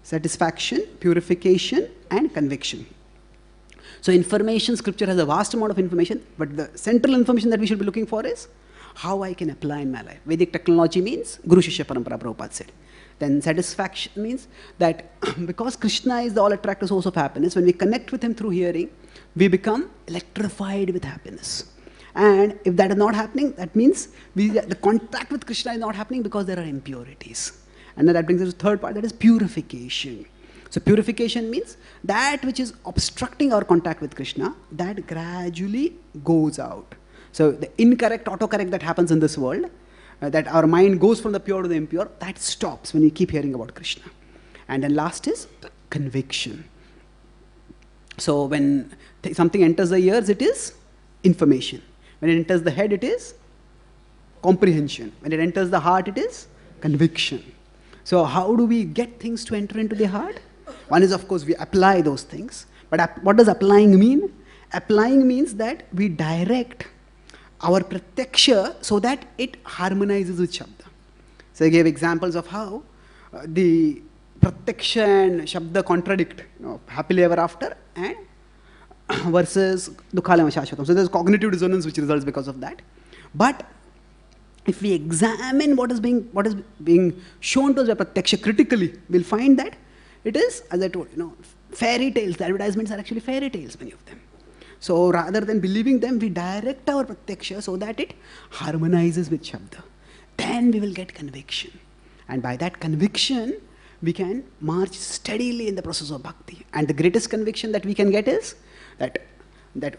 satisfaction, purification, and conviction. So information, scripture has a vast amount of information, but the central information that we should be looking for is how I can apply in my life. Vedic technology means Guru Shishya Parampara, Prabhupada said. Then satisfaction means that because Krishna is the all-attractive source of happiness, when we connect with him through hearing, we become electrified with happiness. And if that is not happening, that means the contact with Krishna is not happening because there are impurities. And then that brings us to the third part, that is purification. So purification means that which is obstructing our contact with Krishna, that gradually goes out. So the incorrect autocorrect that happens in this world, that our mind goes from the pure to the impure, that stops when we keep hearing about Krishna. And then last is conviction. So when something enters the ears, it is information. When it enters the head, it is comprehension. When it enters the heart, it is conviction. So how do we get things to enter into the heart? One is, of course, we apply those things. But what does applying mean? Applying means that we direct our pratyaksha so that it harmonizes with Shabda. So I gave examples of how the pratyaksha and Shabda contradict, happily ever after and versus dukhalaya shashvatam. So there's cognitive dissonance which results because of that. But if we examine what is being shown to us by pratyaksha critically, we'll find that it is, as I told, fairy tales. The advertisements are actually fairy tales, many of them. So rather than believing them, we direct our pratyaksha so that it harmonizes with Shabda. Then we will get conviction. And by that conviction, we can march steadily in the process of bhakti. And the greatest conviction that we can get is that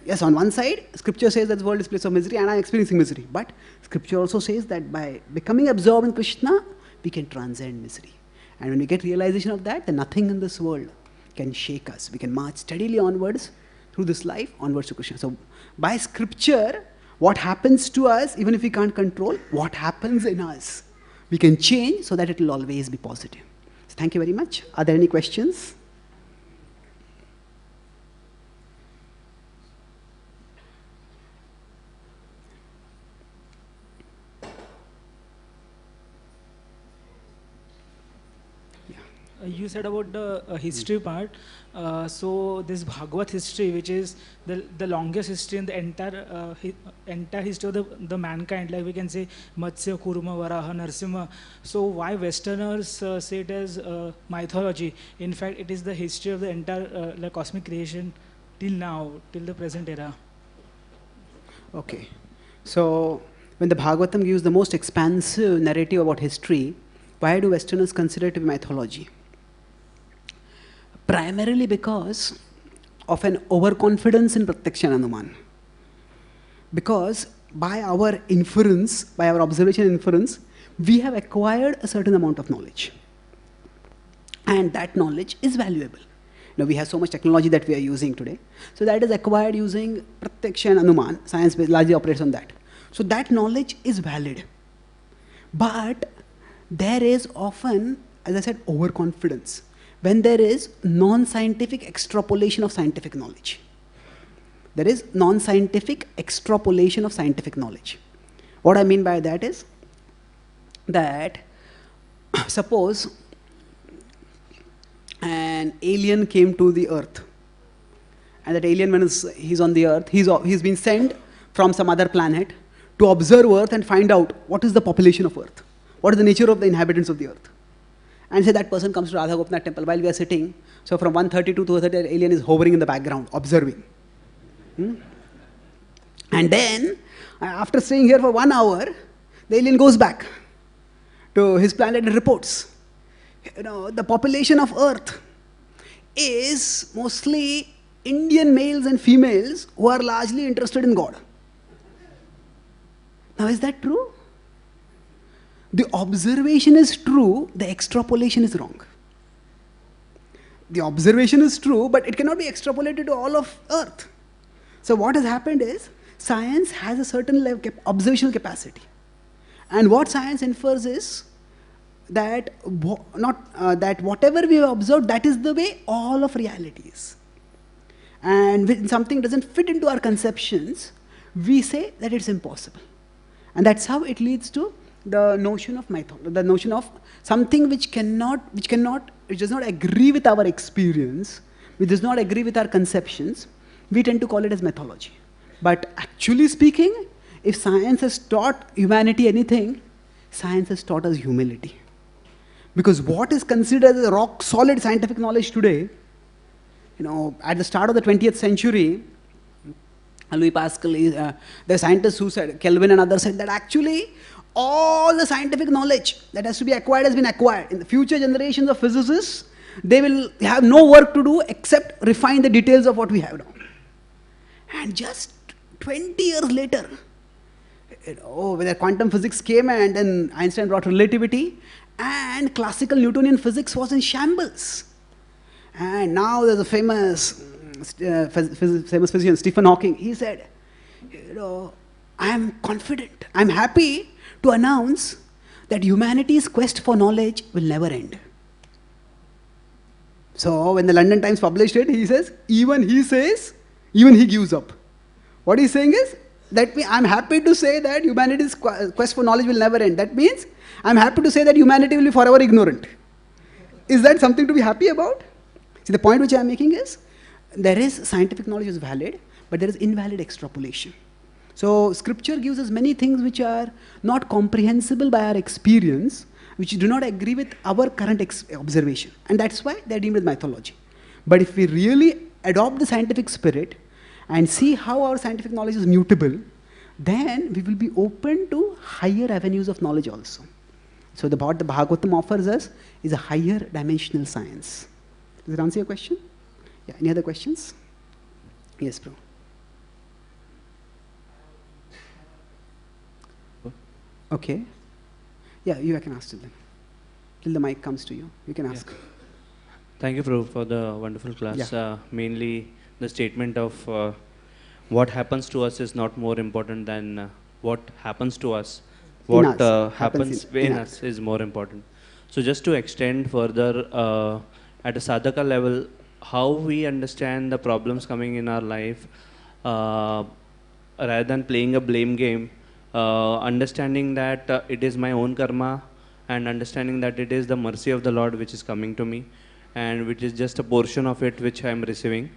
yes, on one side, scripture says that the world is a place of misery and I am experiencing misery. But scripture also says that by becoming absorbed in Krishna, we can transcend misery. And when we get realization of that, then nothing in this world can shake us. We can march steadily onwards through this life, onwards to Krishna. So by scripture, what happens to us, even if we can't control, what happens in us, we can change so that it will always be positive. So thank you very much. Are there any questions? You said about the history part. So this Bhagavad history, which is the longest history in the entire history of the mankind, like we can say Matsya, Kurma, Varaha, Narsimha. So why Westerners say it as mythology? In fact, it is the history of the entire cosmic creation till now, till the present era. Okay. So when the Bhagavatam gives the most expansive narrative about history, why do Westerners consider it to be mythology? Primarily because of an overconfidence in Pratyaksha and Anuman. Because by our inference, by our observation and inference, we have acquired a certain amount of knowledge. And that knowledge is valuable. We have so much technology that we are using today. So that is acquired using Pratyaksha and Anuman. Science largely operates on that. So that knowledge is valid. But there is often, as I said, overconfidence. When there is non-scientific extrapolation of scientific knowledge. There is non-scientific extrapolation of scientific knowledge. What I mean by that is that suppose an alien came to the earth, and that alien, when he's on the earth, he's been sent from some other planet to observe earth and find out what is the population of earth, what is the nature of the inhabitants of the earth. And say that person comes to Radha Gopinath temple while we are sitting. So from 1:30 to 2:30, the alien is hovering in the background, observing. And then, after staying here for 1 hour, the alien goes back to his planet and reports. The population of Earth is mostly Indian males and females who are largely interested in God. Now, is that true? The observation is true, the extrapolation is wrong. The observation is true, but it cannot be extrapolated to all of Earth. So what has happened is, science has a certain level observational capacity. And what science infers is that, that whatever we have observed, that is the way all of reality is. And when something doesn't fit into our conceptions, we say that it's impossible. And that's how it leads to the notion of mythology, the notion of something which does not agree with our experience, which does not agree with our conceptions, we tend to call it as mythology. But actually speaking, if science has taught humanity anything, science has taught us humility. Because what is considered as a rock solid scientific knowledge today, at the start of the 20th century, Louis Pascal, the scientists who said, Kelvin and others said that actually all the scientific knowledge that has to be acquired has been acquired. In the future generations of physicists, they will have no work to do except refine the details of what we have now. And just 20 years later, whether quantum physics came and then Einstein brought relativity, and classical Newtonian physics was in shambles. And now there's a famous physician, Stephen Hawking. He said, I am confident, I am happy to announce that humanity's quest for knowledge will never end. So when the London Times published it, he says, even he gives up. What he's saying is, that I'm happy to say that humanity's quest for knowledge will never end. That means, I'm happy to say that humanity will be forever ignorant. Is that something to be happy about? See, the point which I'm making is, there is scientific knowledge is valid, but there is invalid extrapolation. So scripture gives us many things which are not comprehensible by our experience, which do not agree with our current observation. And that's why they're deemed as mythology. But if we really adopt the scientific spirit and see how our scientific knowledge is mutable, then we will be open to higher avenues of knowledge also. So what the Bhagavatam offers us is a higher dimensional science. Does it answer your question? Yeah, any other questions? Yes, bro. Okay. Yeah, you can ask till then. Till the mic comes to you, you can ask. Yeah. Thank you, Prabhu, for the wonderful class. Yeah. Mainly the statement of what happens to us is not more important than what happens to us. What happens in us is more important. So just to extend further, at a sadhaka level, how we understand the problems coming in our life, rather than playing a blame game, understanding that it is my own karma, and understanding that it is the mercy of the Lord which is coming to me, and which is just a portion of it which I am receiving.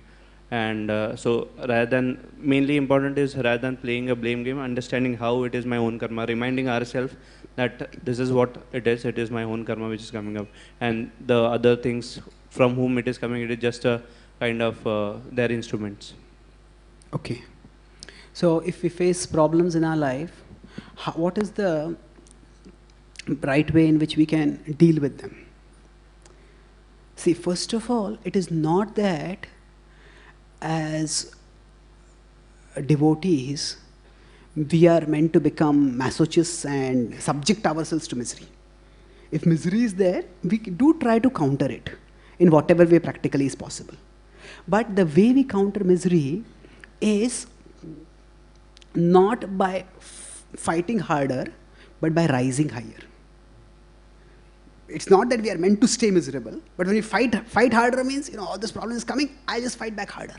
And so rather than, mainly important is rather than playing a blame game, understanding how it is my own karma, reminding ourselves that this is what it is my own karma which is coming up. And the other things from whom it is coming, it is just a kind of their instruments. Okay. So if we face problems in our life, what is the right way in which we can deal with them? See, first of all, it is not that as devotees, we are meant to become masochists and subject ourselves to misery. If misery is there, we do try to counter it in whatever way practically is possible. But the way we counter misery is not by fighting harder, but by rising higher. It's not that we are meant to stay miserable, but when we fight harder means, all this problem is coming, I just fight back harder.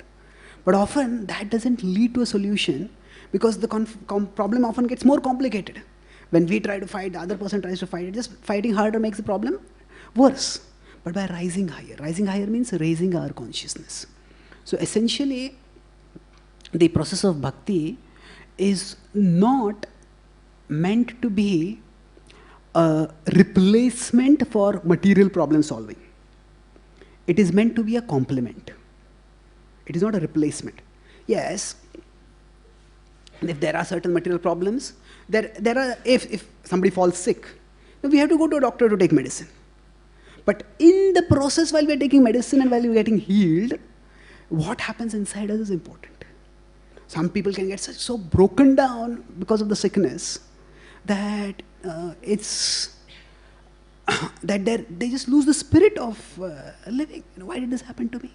But often that doesn't lead to a solution, because the problem often gets more complicated. When we try to fight, the other person tries to fight, just fighting harder makes the problem worse. But by rising higher means raising our consciousness. So essentially, the process of bhakti is not meant to be a replacement for material problem solving. It is meant to be a complement. It is not a replacement. Yes, if there are certain material problems, if somebody falls sick, we have to go to a doctor to take medicine. But in the process, while we are taking medicine and while we are getting healed, what happens inside us is important. Some people can get so broken down because of the sickness that they just lose the spirit of living. Why did this happen to me?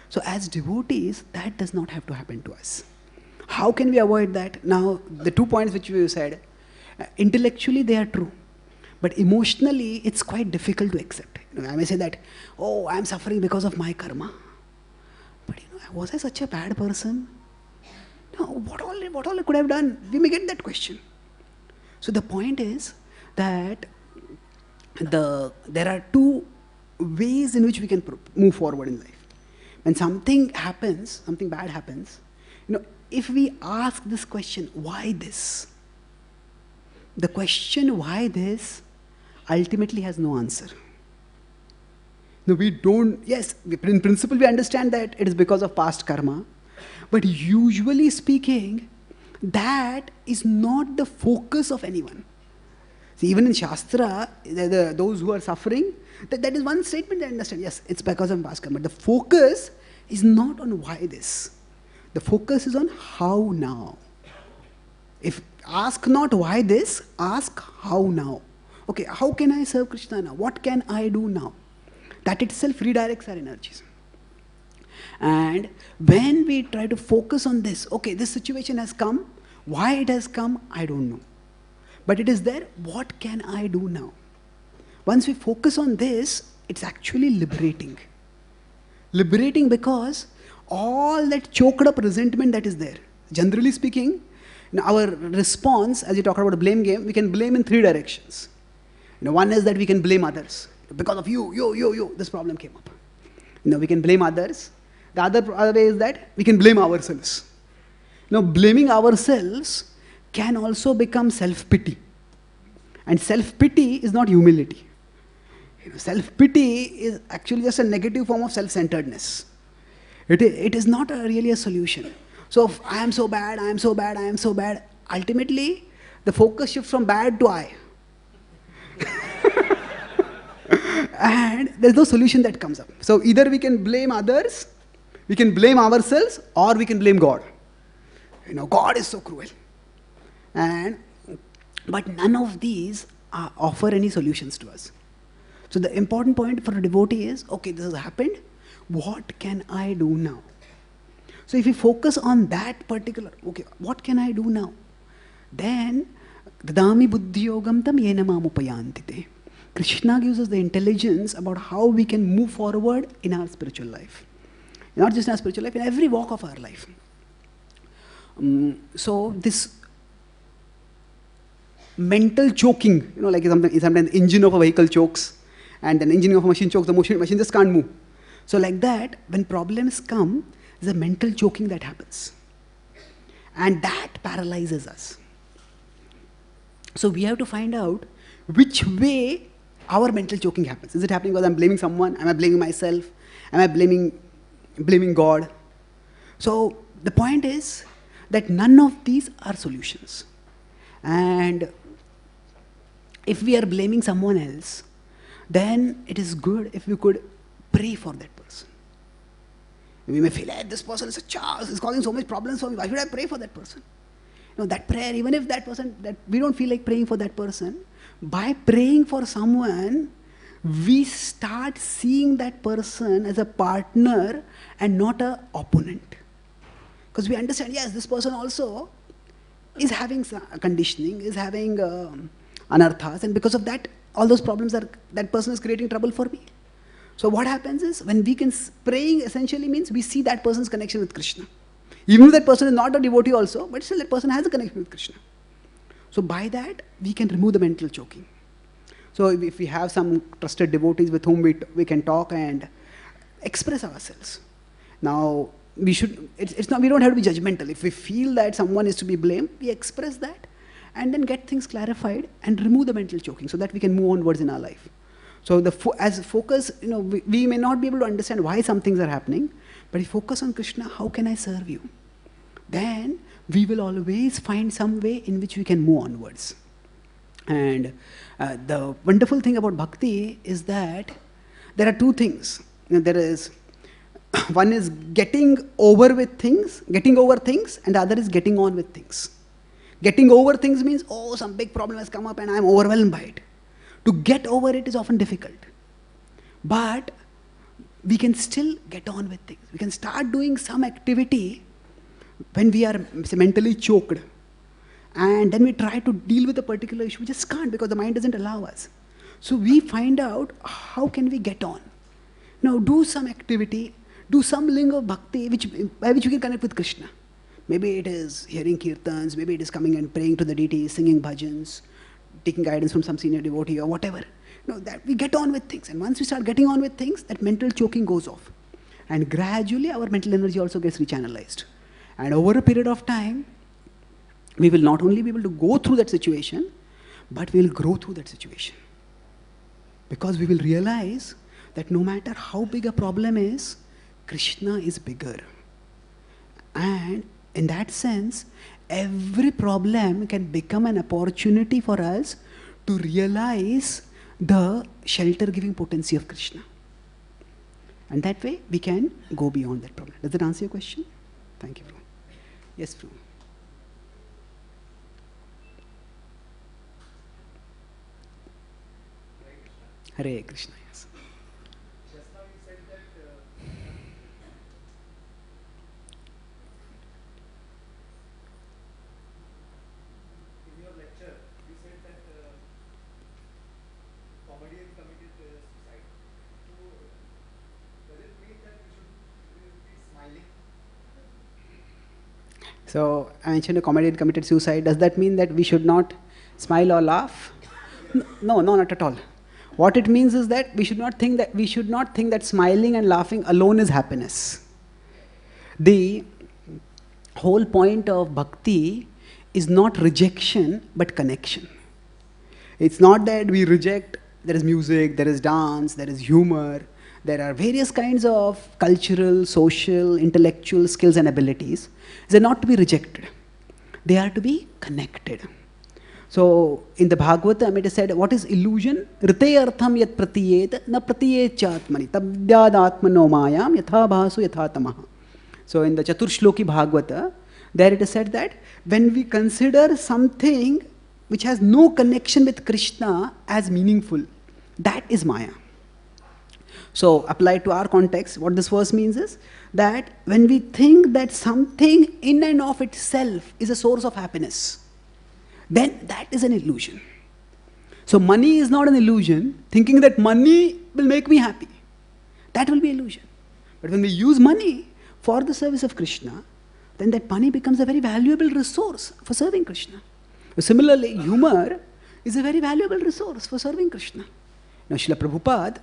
So as devotees, that does not have to happen to us. How can we avoid that? Now, the 2 points which you said, intellectually they are true, but emotionally it's quite difficult to accept. I may say that, oh, I am suffering because of my karma. But was I such a bad person? No, what all I could have done? We may get that question. So the point is that there are 2 ways in which we can move forward in life. When something happens, something bad happens, if we ask this question, why this? The question, why this, ultimately has no answer. No, we don't, yes, in principle we understand that it is because of past karma, but usually speaking, that is not the focus of anyone. See, even in Shastra, those who are suffering, that is one statement they understand. Yes, it's because of past karma. But the focus is not on why this. The focus is on how now. If ask not why this, ask how now. Okay, how can I serve Krishna now? What can I do now? That itself redirects our energies. And when we try to focus on this, okay, this situation has come, why it has come, I don't know. But it is there, what can I do now? Once we focus on this, it's actually liberating. Liberating because all that choked up resentment that is there. Generally speaking, our response, as you talk about a blame game, we can blame in 3 directions. One is that we can blame others. Because of you, this problem came up. We can blame others. The other way is that we can blame ourselves. Blaming ourselves can also become self-pity. And self-pity is not humility. Self-pity is actually just a negative form of self-centeredness. It is not really a solution. So, if I am so bad, I am so bad, I am so bad. Ultimately, the focus shifts from bad to I. And there's no solution that comes up. So, either we can blame others, we can blame ourselves, or we can blame God. God is so cruel. But none of these offer any solutions to us. So the important point for a devotee is, okay, this has happened, what can I do now? So if we focus on that particular, okay, what can I do now? Then, dadami buddhi-yogam tam yena mam upayantite. Krishna gives us the intelligence about how we can move forward in our spiritual life. Not just in our spiritual life, in every walk of our life. So this mental choking, like sometimes the engine of a vehicle chokes, and then engine of a machine chokes, the machine just can't move. So like that, when problems come, there's a mental choking that happens. And that paralyzes us. So we have to find out which way our mental choking happens. Is it happening because I'm blaming someone? Am I blaming myself? Am I blaming God? So the point is that none of these are solutions. And if we are blaming someone else, then it is good if we could pray for that person. We may feel, hey, this person is a child, is causing so much problems for me, why should I pray for that person? That prayer, even if that person, that we don't feel like praying for that person, by praying for someone, we start seeing that person as a partner and not an opponent. Because we understand, yes, this person also is having conditioning, is having anarthas, and because of that, all those problems that person is creating trouble for me. So what happens is, when we can, praying essentially means we see that person's connection with Krishna. Even if that person is not a devotee also, but still that person has a connection with Krishna. So by that, we can remove the mental choking. So if we have some trusted devotees with whom we can talk and express ourselves. Now, we don't have to be judgmental. If we feel that someone is to be blamed, we express that and then get things clarified and remove the mental choking so that we can move onwards in our life. So as focus, we may not be able to understand why some things are happening, but if you focus on Krishna, how can I serve you? Then we will always find some way in which we can move onwards. And the wonderful thing about bhakti is that there are two things. There is, one is getting over things, and the other is getting on with things. Getting over things means, some big problem has come up and I'm overwhelmed by it. To get over it is often difficult. But we can still get on with things. We can start doing some activity when we are mentally choked. And then we try to deal with a particular issue. We just can't because the mind doesn't allow us. So we find out how can we get on. Now do some activity, do some link of bhakti by which we can connect with Krishna. Maybe it is hearing kirtans, maybe it is coming and praying to the deities, singing bhajans, taking guidance from some senior devotee or whatever. That we get on with things. And once we start getting on with things, that mental choking goes off. And gradually our mental energy also gets rechannelized. And over a period of time, we will not only be able to go through that situation, but we will grow through that situation. Because we will realize that no matter how big a problem is, Krishna is bigger. And in that sense, every problem can become an opportunity for us to realize the shelter-giving potency of Krishna. And that way, we can go beyond that problem. Does that answer your question? Thank you, Prabhu. Yes, Prabhu. Hare Krishna, yes. Just now you said that in your lecture, you said that comedian committed suicide. So, does it mean that we should be smiling? So, I mentioned a comedian committed suicide. Does that mean that we should not smile or laugh? No, not at all. What it means is that we should not think that smiling and laughing alone is happiness. The whole point of bhakti is not rejection but connection. It's not that we reject, there is music, there is dance, there is humor, there are various kinds of cultural, social, intellectual skills and abilities. They're not to be rejected. They are to be connected. So, in the Bhagavatam, it is said, what is illusion? Rite artham yat pratiyet, na pratiyet chatmani, tabdyad atmano mayam, yatha bhasu yatha tamaha. So, in the Chaturshloki Bhagavata, there it is said that when we consider something which has no connection with Krishna as meaningful, that is Maya. So, applied to our context, what this verse means is that when we think that something in and of itself is a source of happiness, then that is an illusion. So money is not an illusion. Thinking that money will make me happy, that will be illusion. But when we use money for the service of Krishna, then that money becomes a very valuable resource for serving Krishna. Similarly, humor is a very valuable resource for serving Krishna. Now, Srila Prabhupada,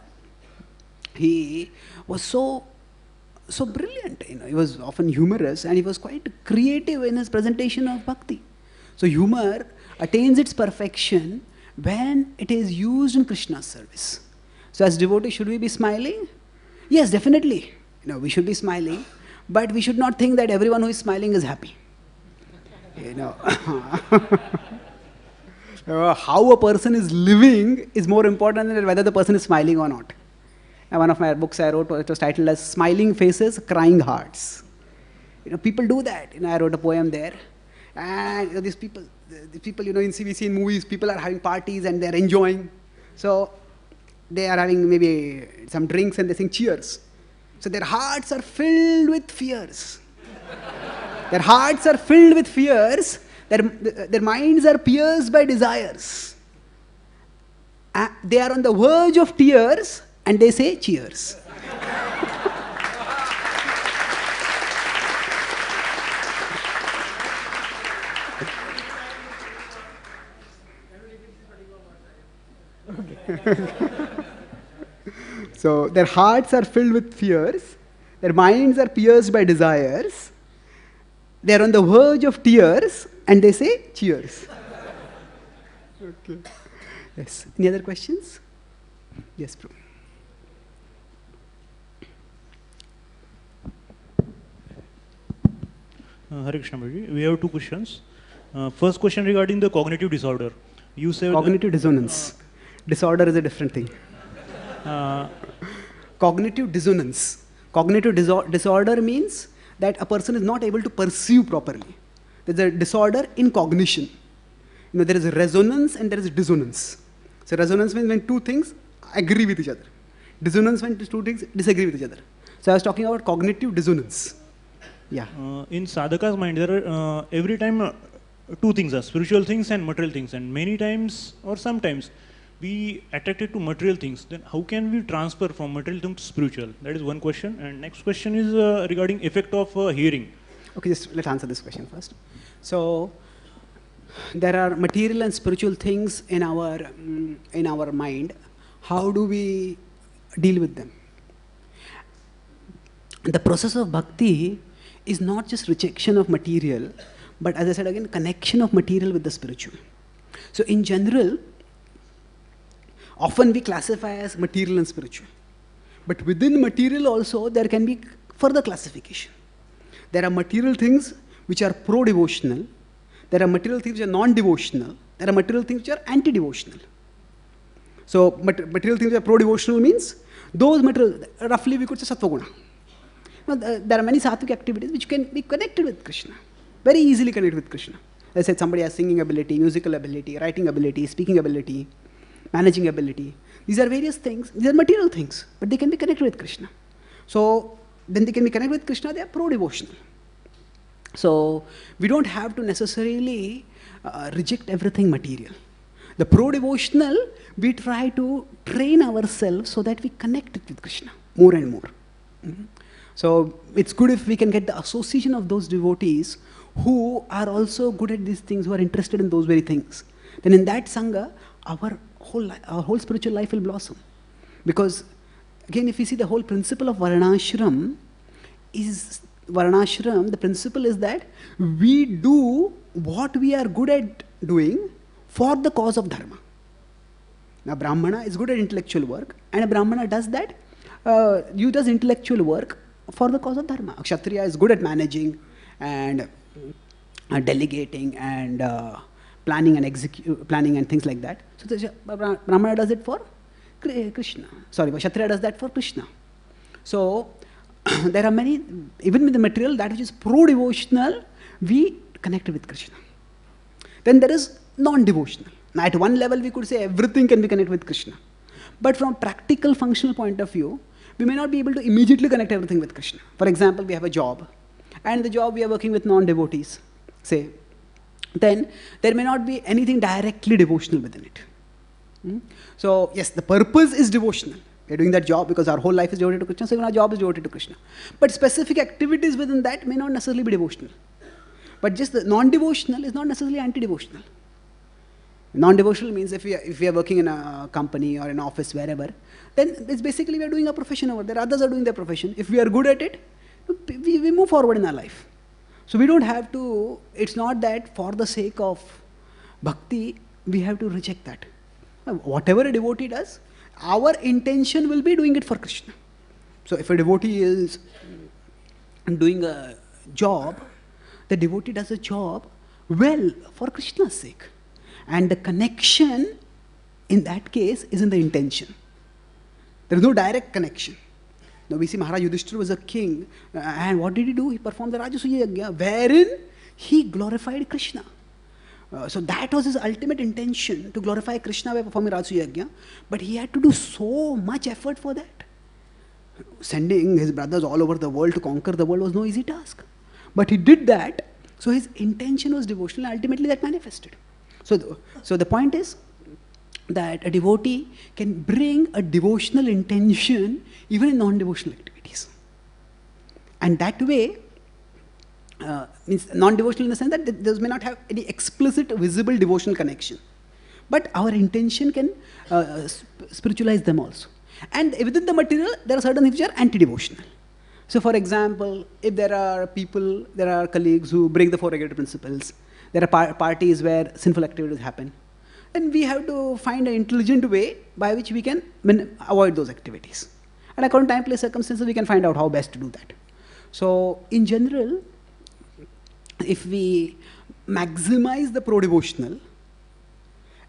he was so brilliant. He was often humorous and he was quite creative in his presentation of bhakti. So humor attains its perfection when it is used in Krishna's service. So as devotees, should we be smiling? Yes, definitely. We should be smiling, but we should not think that everyone who is smiling is happy. How a person is living is more important than whether the person is smiling or not. And one of my books I wrote, it was titled as Smiling Faces, Crying Hearts. People do that. I wrote a poem there. And these people, we see in movies, people are having parties and they're enjoying. So they are having maybe some drinks and they sing cheers. So their hearts are filled with fears. Their hearts are filled with fears. Their minds are pierced by desires. They are on the verge of tears and they say cheers. So their hearts are filled with fears, their minds are pierced by desires, they are on the verge of tears and they say cheers. Okay. Yes. Any other questions? Yes, Prabhu. Hare Krishna, Prabhuji. We have two questions. First question regarding the cognitive disorder. You said cognitive dissonance. Disorder is a different thing. Cognitive dissonance. Cognitive disorder means that a person is not able to perceive properly. There's a disorder in cognition. There is a resonance and there is a dissonance. So resonance means when two things agree with each other. Dissonance when two things disagree with each other. So I was talking about cognitive dissonance. Yeah. In sadhaka's mind, there are every time two things are spiritual things and material things, and many times or sometimes we attracted to material things. Then how can we transfer from material things to spiritual? That is one question. And next question is regarding effect of hearing. Okay, just let's answer this question first. So there are material and spiritual things in our mind. How do we deal with them? the process of bhakti is not just rejection of material, but as I said again, connection of material with the spiritual. So in general, often we classify as material and spiritual. But within material also, there can be further classification. There are material things which are pro-devotional. There are material things which are non-devotional. There are material things which are anti-devotional. So material things which are pro-devotional means those material, roughly we could say sattva-guna. There are many sattvic activities which can be connected with Krishna. Very easily connected with Krishna. As I said, somebody has singing ability, musical ability, writing ability, speaking ability, managing ability. These are various things. These are material things, but they can be connected with Krishna. So then they can be connected with Krishna, they are pro-devotional. So we don't have to necessarily reject everything material. The pro-devotional, we try to train ourselves so that we connect it with Krishna more and more. Mm-hmm. So it's good if we can get the association of those devotees who are also good at these things, who are interested in those very things. Then in that Sangha, our whole spiritual life will blossom. Because again, if you see the whole principle of Varnashram, the principle is that we do what we are good at doing for the cause of Dharma. Now Brahmana is good at intellectual work, and a Brahmana does that, you does intellectual work for the cause of Dharma. A Kshatriya is good at managing and delegating and planning and things like that. So the Brahmana does it for Krishna. Sorry, Kshatriya does that for Krishna. So there are many, even with the material, that which is pro-devotional, we connect with Krishna. Then there is non-devotional. Now at one level we could say everything can be connected with Krishna. But from practical functional point of view, we may not be able to immediately connect everything with Krishna. For example, we have a job, and in the job we are working with non-devotees, say. Then there may not be anything directly devotional within it. So yes, the purpose is devotional. We are doing that job because our whole life is devoted to Krishna, so even our job is devoted to Krishna. But specific activities within that may not necessarily be devotional. But just the non-devotional is not necessarily anti-devotional. Non-devotional means if we are working in a company or an office, wherever, then it's basically we are doing a profession over there. Others are doing their profession. If we are good at it, we move forward in our life. So we don't have to, it's not that for the sake of bhakti, we have to reject that. Whatever a devotee does, our intention will be doing it for Krishna. So if a devotee is doing a job, the devotee does a job well for Krishna's sake. And the connection in that case is in the intention. There is no direct connection. Now we see Maharaj Yudhishthira was a king, and what did he do? He performed the Rajasuya Yajna, wherein he glorified Krishna. So that was his ultimate intention, to glorify Krishna by performing Rajasuya Yajna, but he had to do so much effort for that. Sending his brothers all over the world to conquer the world was no easy task. But he did that, so his intention was devotional, and ultimately that manifested. So the point is that a devotee can bring a devotional intention even in non-devotional activities. And that way, means non-devotional in the sense that those may not have any explicit visible devotional connection. But our intention can spiritualize them also. And within the material, there are certain things which are anti-devotional. So for example, if there are people, there are colleagues who break the four regulative principles, there are parties where sinful activities happen, then we have to find an intelligent way by which we can avoid those activities. And according to time, place, circumstances, we can find out how best to do that. So in general, if we maximize the pro-devotional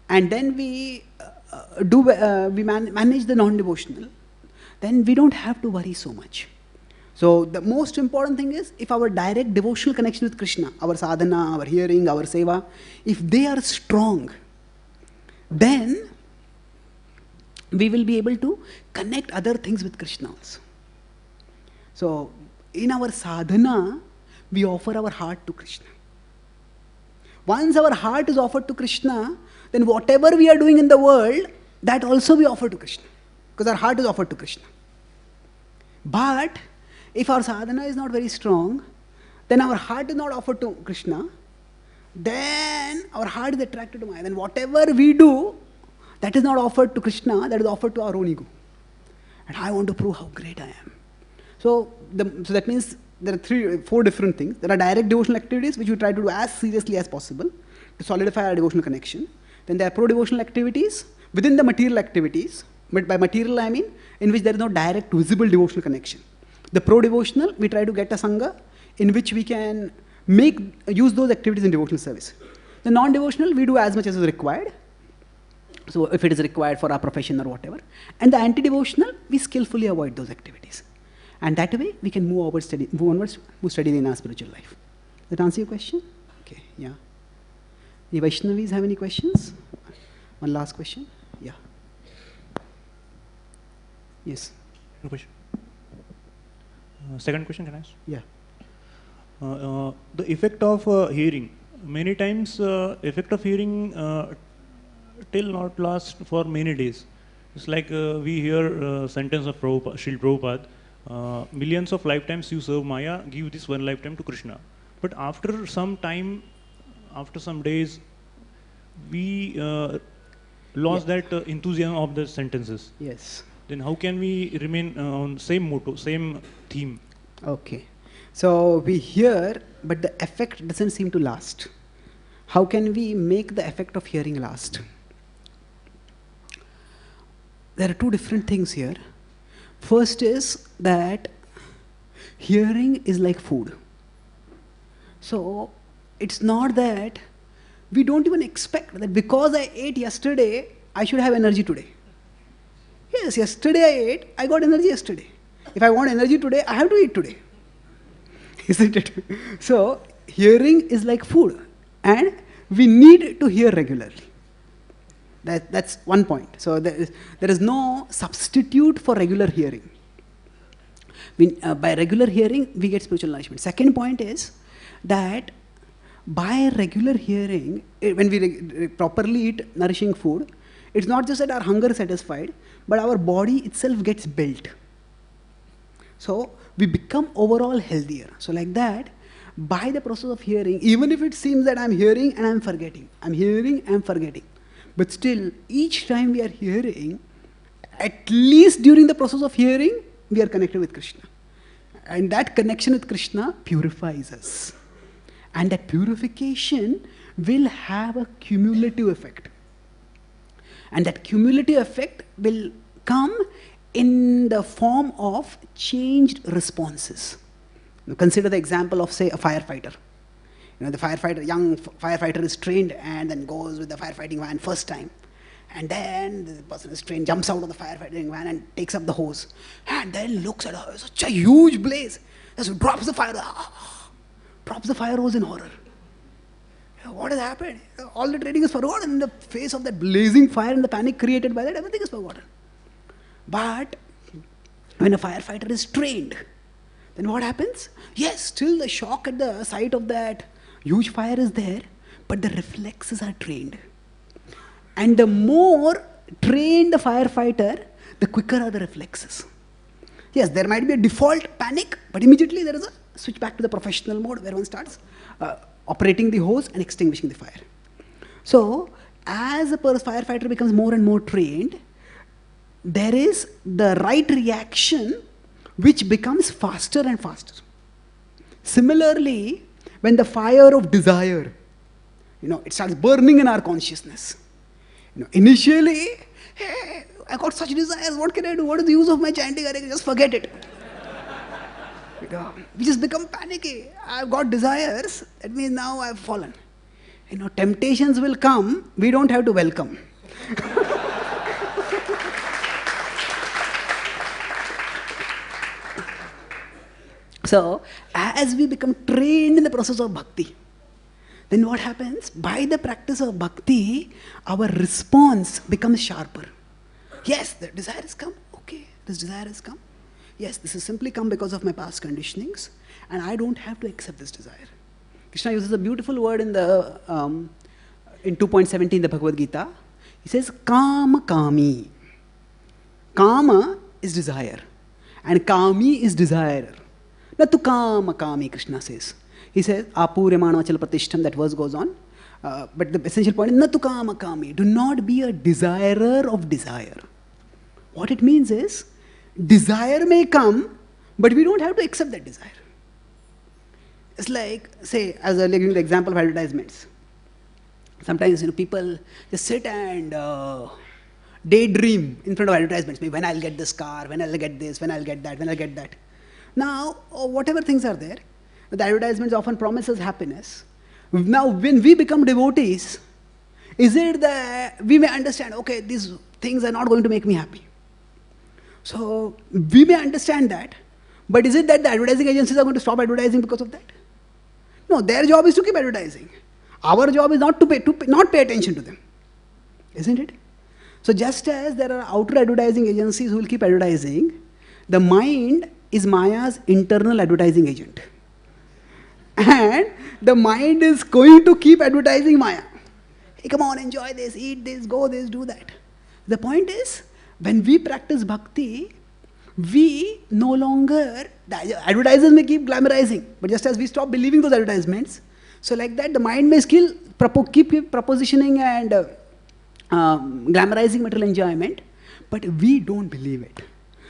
and then we manage the non-devotional, then we don't have to worry so much. So the most important thing is, if our direct devotional connection with Krishna, our sadhana, our hearing, our seva, if they are strong, then we will be able to connect other things with Krishna also. So in our sadhana, we offer our heart to Krishna. Once our heart is offered to Krishna, then whatever we are doing in the world, that also we offer to Krishna, because our heart is offered to Krishna. But if our sadhana is not very strong, then our heart is not offered to Krishna, then our heart is attracted to Maya. Then whatever we do, that is not offered to Krishna, that is offered to our own ego. And I want to prove how great I am. So that means there are 4 different things. There are direct devotional activities which we try to do as seriously as possible to solidify our devotional connection. Then there are pro-devotional activities within the material activities, but by material I mean in which there is no direct visible devotional connection. The pro-devotional, we try to get a sangha in which we can use those activities in devotional service. The non-devotional, we do as much as is required. So if it is required for our profession or whatever. And the anti-devotional, we skillfully avoid those activities. And that way, we can move steadily in our spiritual life. Does that answer your question? Okay, yeah. Any Vaishnavis have any questions? One last question? Yeah. Yes. Question. Second question, can I ask? Yeah. The effect of hearing. Many times, effect of hearing till not last for many days. It's like we hear sentence of Prabhupada, Srila Prabhupada, millions of lifetimes you serve Maya, give this one lifetime to Krishna. But after some time, after some days, we lost that enthusiasm of the sentences. Yes. Then how can we remain on same motto, same theme? Okay. So we hear, but the effect doesn't seem to last. How can we make the effect of hearing last? There are 2 different things here. First is that hearing is like food. So it's not that we don't even expect that because I ate yesterday, I should have energy today. Yes, yesterday I ate, I got energy yesterday. If I want energy today, I have to eat today. Isn't it? So hearing is like food, and we need to hear regularly. That's one point. So there is no substitute for regular hearing. By regular hearing, we get spiritual nourishment. Second point is that by regular hearing, when we properly eat nourishing food, it's not just that our hunger is satisfied, but our body itself gets built. So we become overall healthier. So like that, by the process of hearing, even if it seems that I'm hearing and I'm forgetting, I'm hearing, I'm forgetting, but still, each time we are hearing, at least during the process of hearing, we are connected with Krishna. And that connection with Krishna purifies us. And that purification will have a cumulative effect. And that cumulative effect will come in the form of changed responses. Now consider the example of, say, a firefighter. The young firefighter is trained and then goes with the firefighting van first time. And then the person is trained, jumps out of the firefighting van and takes up the hose. And then looks at such a huge blaze. Just drops the fire hose in horror. What has happened? All the training is forgotten. In the face of that blazing fire and the panic created by that, everything is forgotten. But when a firefighter is trained, then what happens? Yes, still the shock at the sight of that huge fire is there, but the reflexes are trained. And the more trained the firefighter, the quicker are the reflexes. Yes, there might be a default panic, but immediately there is a switch back to the professional mode where one starts operating the hose and extinguishing the fire. So, as a firefighter becomes more and more trained, there is the right reaction which becomes faster and faster. Similarly, when the fire of desire, it starts burning in our consciousness. Initially, hey, I got such desires, what can I do? What is the use of my chanting? I can just forget it. We just become panicky. I've got desires, that means now I've fallen. Temptations will come, we don't have to welcome. So, as we become trained in the process of bhakti, then what happens? By the practice of bhakti, our response becomes sharper. Yes, the desire has come. Okay, this desire has come. Yes, this has simply come because of my past conditionings, and I don't have to accept this desire. Krishna uses a beautiful word in 2.17 in the Bhagavad Gita. He says, Kama Kami. Kama is desire, and Kami is desire. Natu Kama Kami, Krishna says. He says, Apuryamana Achal Pratishtham, that verse goes on. But the essential point is, Natu Kama Kami. Do not be a desirer of desire. What it means is, desire may come, But we don't have to accept that desire. It's like, say, as I giving the example of advertisements. Sometimes people just sit and daydream in front of advertisements. Maybe when I'll get this car, when I'll get this, when I'll get that, when I'll get that. Now, whatever things are there, the advertisements often promises happiness. Now, when we become devotees, is it that we may understand, okay, these things are not going to make me happy. So, we may understand that, but is it that the advertising agencies are going to stop advertising because of that? No, their job is to keep advertising. Our job is not to pay attention to them. Isn't it? So just as there are outer advertising agencies who will keep advertising, the mind is Maya's internal advertising agent. And the mind is going to keep advertising Maya. Hey, come on, enjoy this, eat this, go this, do that. The point is, when we practice bhakti, we no longer, the advertisers may keep glamorizing, but just as we stop believing those advertisements, so like that the mind may still keep propositioning and glamorizing material enjoyment, but we don't believe it.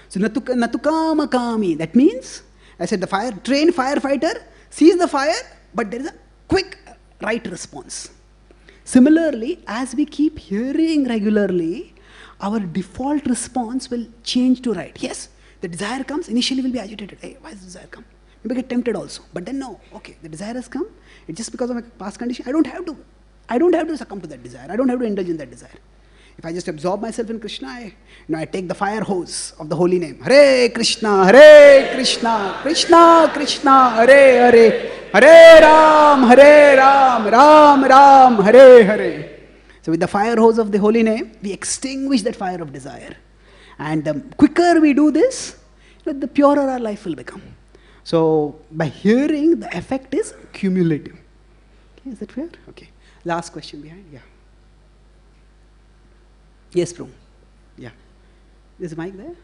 So natukama kami, that means, I said the trained firefighter sees the fire, but there is a quick right response. Similarly, as we keep hearing regularly, our default response will change to right. Yes, the desire comes, initially we'll be agitated. Hey, why does the desire come? Maybe get tempted also. But then no, okay, the desire has come. It's just because of my past condition. I don't have to succumb to that desire. I don't have to indulge in that desire. If I just absorb myself in Krishna, I take the fire hose of the holy name. Hare Krishna, Krishna Krishna, Hare Hare, Hare Ram, Ram Ram, Hare Hare. So with the fire hose of the holy name, we extinguish that fire of desire. And the quicker we do this, the purer our life will become. So by hearing, the effect is cumulative. Okay, is that fair? Okay. Last question behind. Yeah. Yes, Prabhu. Yeah. Is the mic there?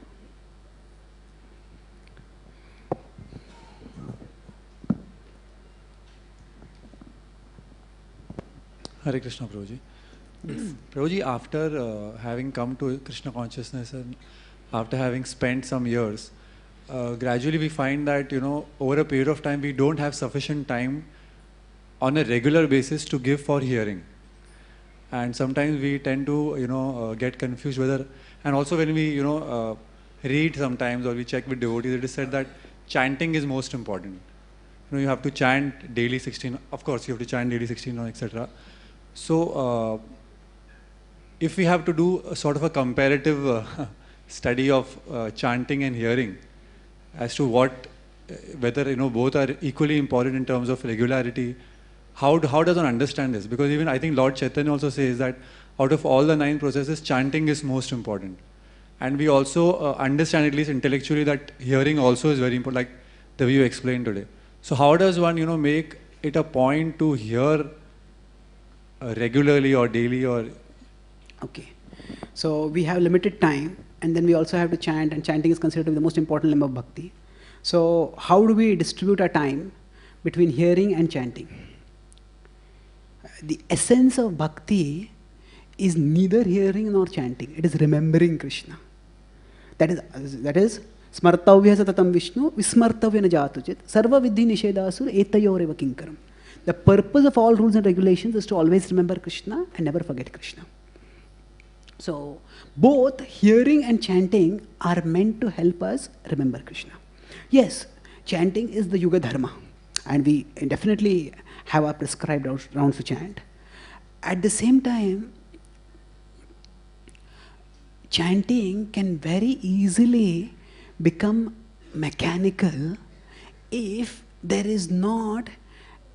Hare Krishna, Prabhuji. Prabhuji, after having come to Krishna consciousness and after having spent some years, gradually we find that, over a period of time, we don't have sufficient time on a regular basis to give for hearing. And sometimes we tend to, get confused whether, and also when we, read sometimes or we check with devotees, it is said that chanting is most important. You have to chant daily 16, of course you have to chant daily 16, etc. So, if we have to do a sort of a comparative study of chanting and hearing as to whether both are equally important in terms of regularity, how does one understand this? Because even I think Lord Chaitanya also says that out of all the 9 processes, chanting is most important. And we also understand, at least intellectually, that hearing also is very important, like the way you explained today. So how does one, make it a point to hear regularly or daily or... Okay. So we have limited time, and then we also have to chant, and chanting is considered to be the most important limb of bhakti. So how do we distribute our time between hearing and chanting? The essence of bhakti is neither hearing nor chanting. It is remembering Krishna. That is smartavya satatam Vishnu, vismartavya na jatuchit, sarva vidhi nishedasur etayoreva kinkaram. The purpose of all rules and regulations is to always remember Krishna and never forget Krishna. So both hearing and chanting are meant to help us remember Krishna. Yes, chanting is the Yuga Dharma, and we definitely have our prescribed rounds to chant. At the same time, chanting can very easily become mechanical if there is not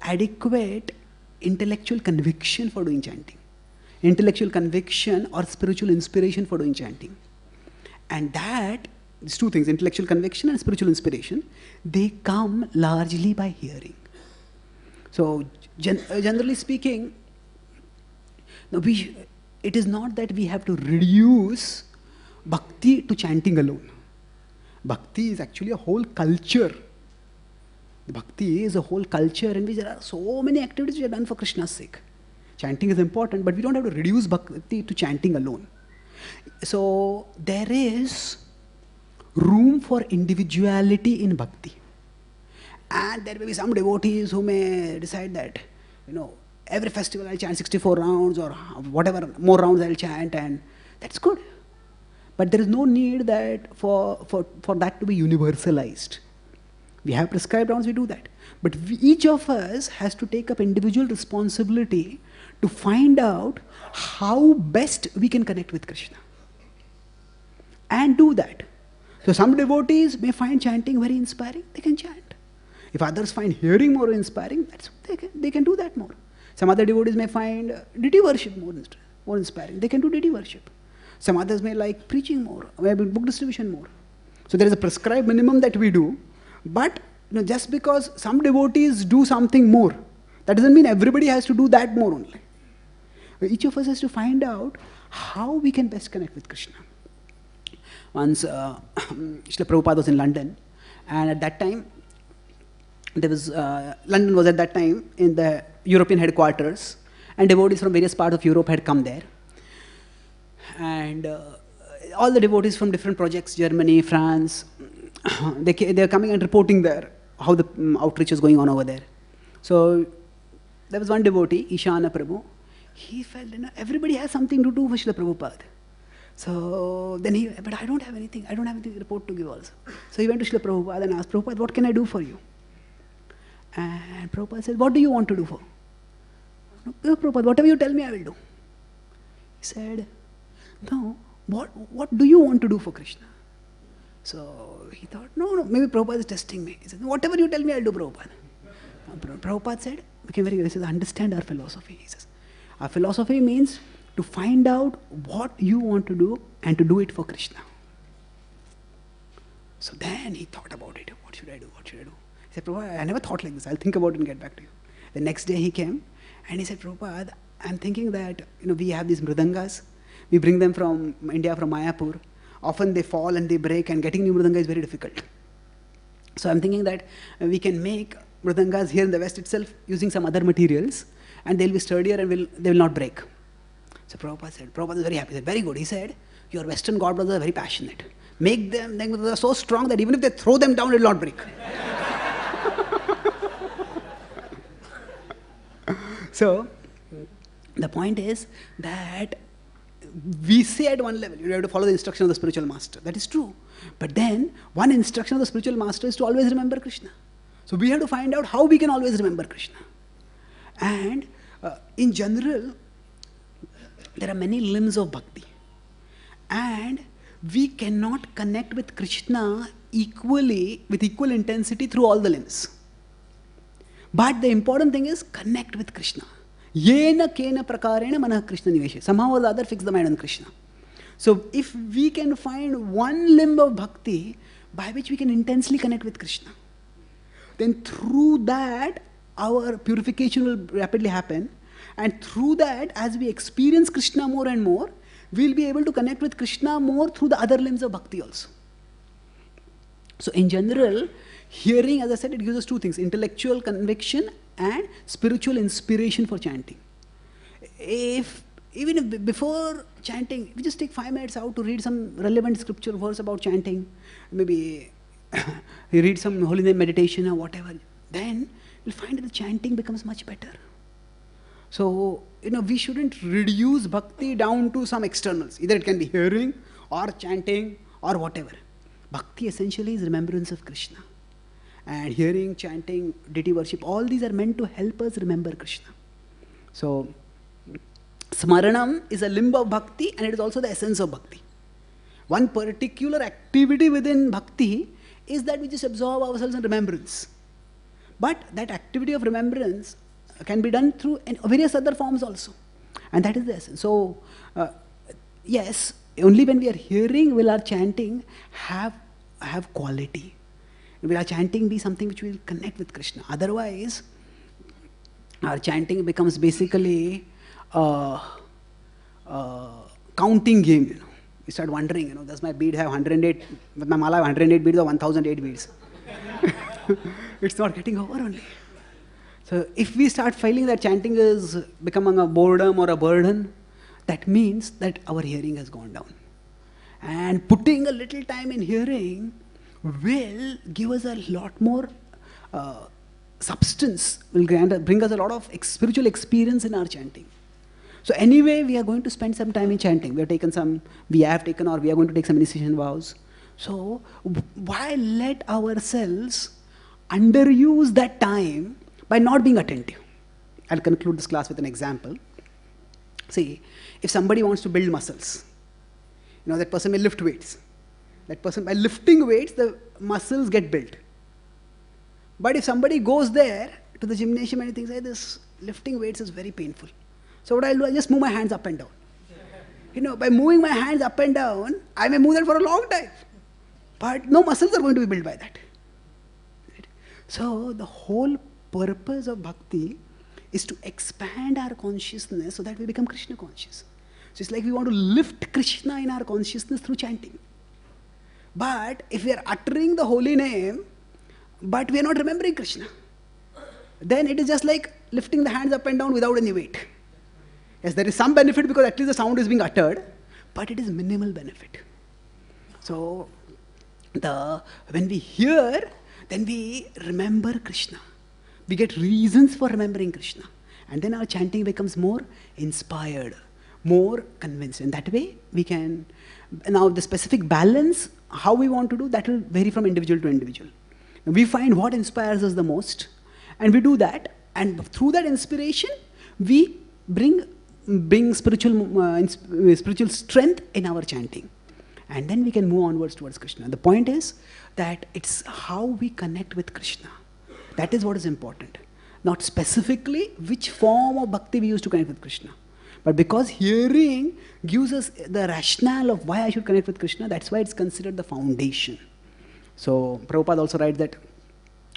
adequate intellectual conviction for doing chanting. Intellectual conviction or spiritual inspiration for doing chanting. And that, these two things, intellectual conviction and spiritual inspiration, they come largely by hearing. So, generally speaking, it is not that we have to reduce bhakti to chanting alone. Bhakti is actually a whole culture. Bhakti is a whole culture in which there are so many activities which are done for Krishna's sake. Chanting is important, but we don't have to reduce bhakti to chanting alone. So there is room for individuality in bhakti. And there may be some devotees who may decide that, every festival I'll chant 64 rounds or whatever more rounds I'll chant, and that's good. But there is no need that for that to be universalized. We have prescribed rounds, we do that. But each of us has to take up individual responsibility to find out how best we can connect with Krishna. And do that. So some devotees may find chanting very inspiring, they can chant. If others find hearing more inspiring, they can do that more. Some other devotees may find deity worship more inspiring, they can do deity worship. Some others may like preaching more, maybe book distribution more. So there is a prescribed minimum that we do, but just because some devotees do something more, that doesn't mean everybody has to do that more only. Each of us has to find out how we can best connect with Krishna. Once Srila Prabhupada was in London, and at that time, London was at that time in the European headquarters, and devotees from various parts of Europe had come there. And all the devotees from different projects, Germany, France, they're coming and reporting there how the outreach is going on over there. So there was one devotee, Ishana Prabhu. He felt, everybody has something to do for Srila Prabhupada. So then but I don't have anything to report to give also. So he went to Srila Prabhupada and asked, Prabhupada, what can I do for you? And Prabhupada said, what do you want to do for? No, Prabhupada, whatever you tell me, I will do. He said, no, what do you want to do for Krishna? So he thought, no, maybe Prabhupada is testing me. He said, whatever you tell me, I'll do, Prabhupada. Prabhupada said, became very good. He says, understand our philosophy. He says, our philosophy means to find out what you want to do and to do it for Krishna. So then he thought about it. What should I do? What should I do? He said, Prabhupada, I never thought like this. I'll think about it and get back to you. The next day he came and he said, Prabhupada, I'm thinking that we have these mridangas. We bring them from India, from Mayapur. Often they fall and they break, and getting new mridanga is very difficult. So I'm thinking that we can make mridangas here in the West itself using some other materials, and they'll be sturdier and they will not break. So Prabhupada is very happy. He said, very good. He said, your Western God brothers are very passionate. Make them, they are so strong that even if they throw them down, it will not break. So the point is that we say at one level, you have to follow the instruction of the spiritual master. That is true. But then, one instruction of the spiritual master is to always remember Krishna. So we have to find out how we can always remember Krishna. And in general, there are many limbs of bhakti. And we cannot connect with Krishna equally, with equal intensity through all the limbs. But the important thing is connect with Krishna. Yena kena prakarena manah Krishna niveshe. Somehow or the other, fix the mind on Krishna. So if we can find one limb of bhakti by which we can intensely connect with Krishna, then through that our purification will rapidly happen, and through that, as we experience Krishna more and more, we'll be able to connect with Krishna more through the other limbs of bhakti also. So in general, hearing, as I said, it gives us two things: intellectual conviction and spiritual inspiration for chanting. Even if before chanting, we just take 5 minutes out to read some relevant scripture verse about chanting, maybe you read some holy name meditation or whatever, then you'll find that the chanting becomes much better. So, we shouldn't reduce bhakti down to some externals. Either it can be hearing or chanting or whatever. Bhakti essentially is remembrance of Krishna. And hearing, chanting, deity worship, all these are meant to help us remember Krishna. So, Smaranam is a limb of bhakti, and it is also the essence of bhakti. One particular activity within bhakti is that we just absorb ourselves in remembrance. But that activity of remembrance can be done through various other forms also. And that is the essence. So, yes, only when we are hearing will our chanting have quality. Will our chanting be something which will connect with Krishna? Otherwise, our chanting becomes basically a counting game. We start wondering, does my bead have 108, with my mala have 108 beads or 1008 beads? It's not getting over only. So if we start feeling that chanting is becoming a boredom or a burden, that means that our hearing has gone down. And putting a little time in hearing will give us a lot more substance, will bring us a lot of spiritual experience in our chanting. So anyway, we are going to spend some time in chanting. We have taken or we are going to take some initiation vows. So why let ourselves underuse that time by not being attentive? I'll conclude this class with an example. See, if somebody wants to build muscles, that person may lift weights. That person, by lifting weights, the muscles get built. But if somebody goes there to the gymnasium and he thinks, hey, this lifting weights is very painful. So what I'll do, I'll just move my hands up and down. By moving my hands up and down, I may move that for a long time. But no muscles are going to be built by that. Right? So the whole purpose of bhakti is to expand our consciousness so that we become Krishna conscious. So it's like we want to lift Krishna in our consciousness through chanting. But if we are uttering the holy name, but we are not remembering Krishna, then it is just like lifting the hands up and down without any weight. Yes, there is some benefit because at least the sound is being uttered, but it is minimal benefit. So when we hear, then we remember Krishna. We get reasons for remembering Krishna. And then our chanting becomes more inspired, more convinced. And that way we can, now the specific balance, how we want to do, that will vary from individual to individual. We find what inspires us the most, and we do that. And through that inspiration, we bring spiritual strength in our chanting. And then we can move onwards towards Krishna. The point is that it's how we connect with Krishna. That is what is important. Not specifically which form of bhakti we use to connect with Krishna. But because hearing gives us the rationale of why I should connect with Krishna, that's why it's considered the foundation. So Prabhupada also writes that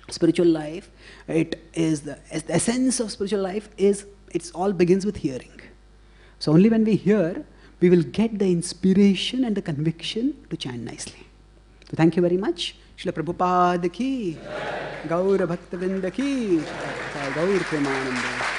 spiritual life, the essence of spiritual life is, it all begins with hearing. So only when we hear, we will get the inspiration and the conviction to chant nicely. So thank you very much. Srila Prabhupada ki, Gaura Bhaktivedanta ki, Gaur Premananda.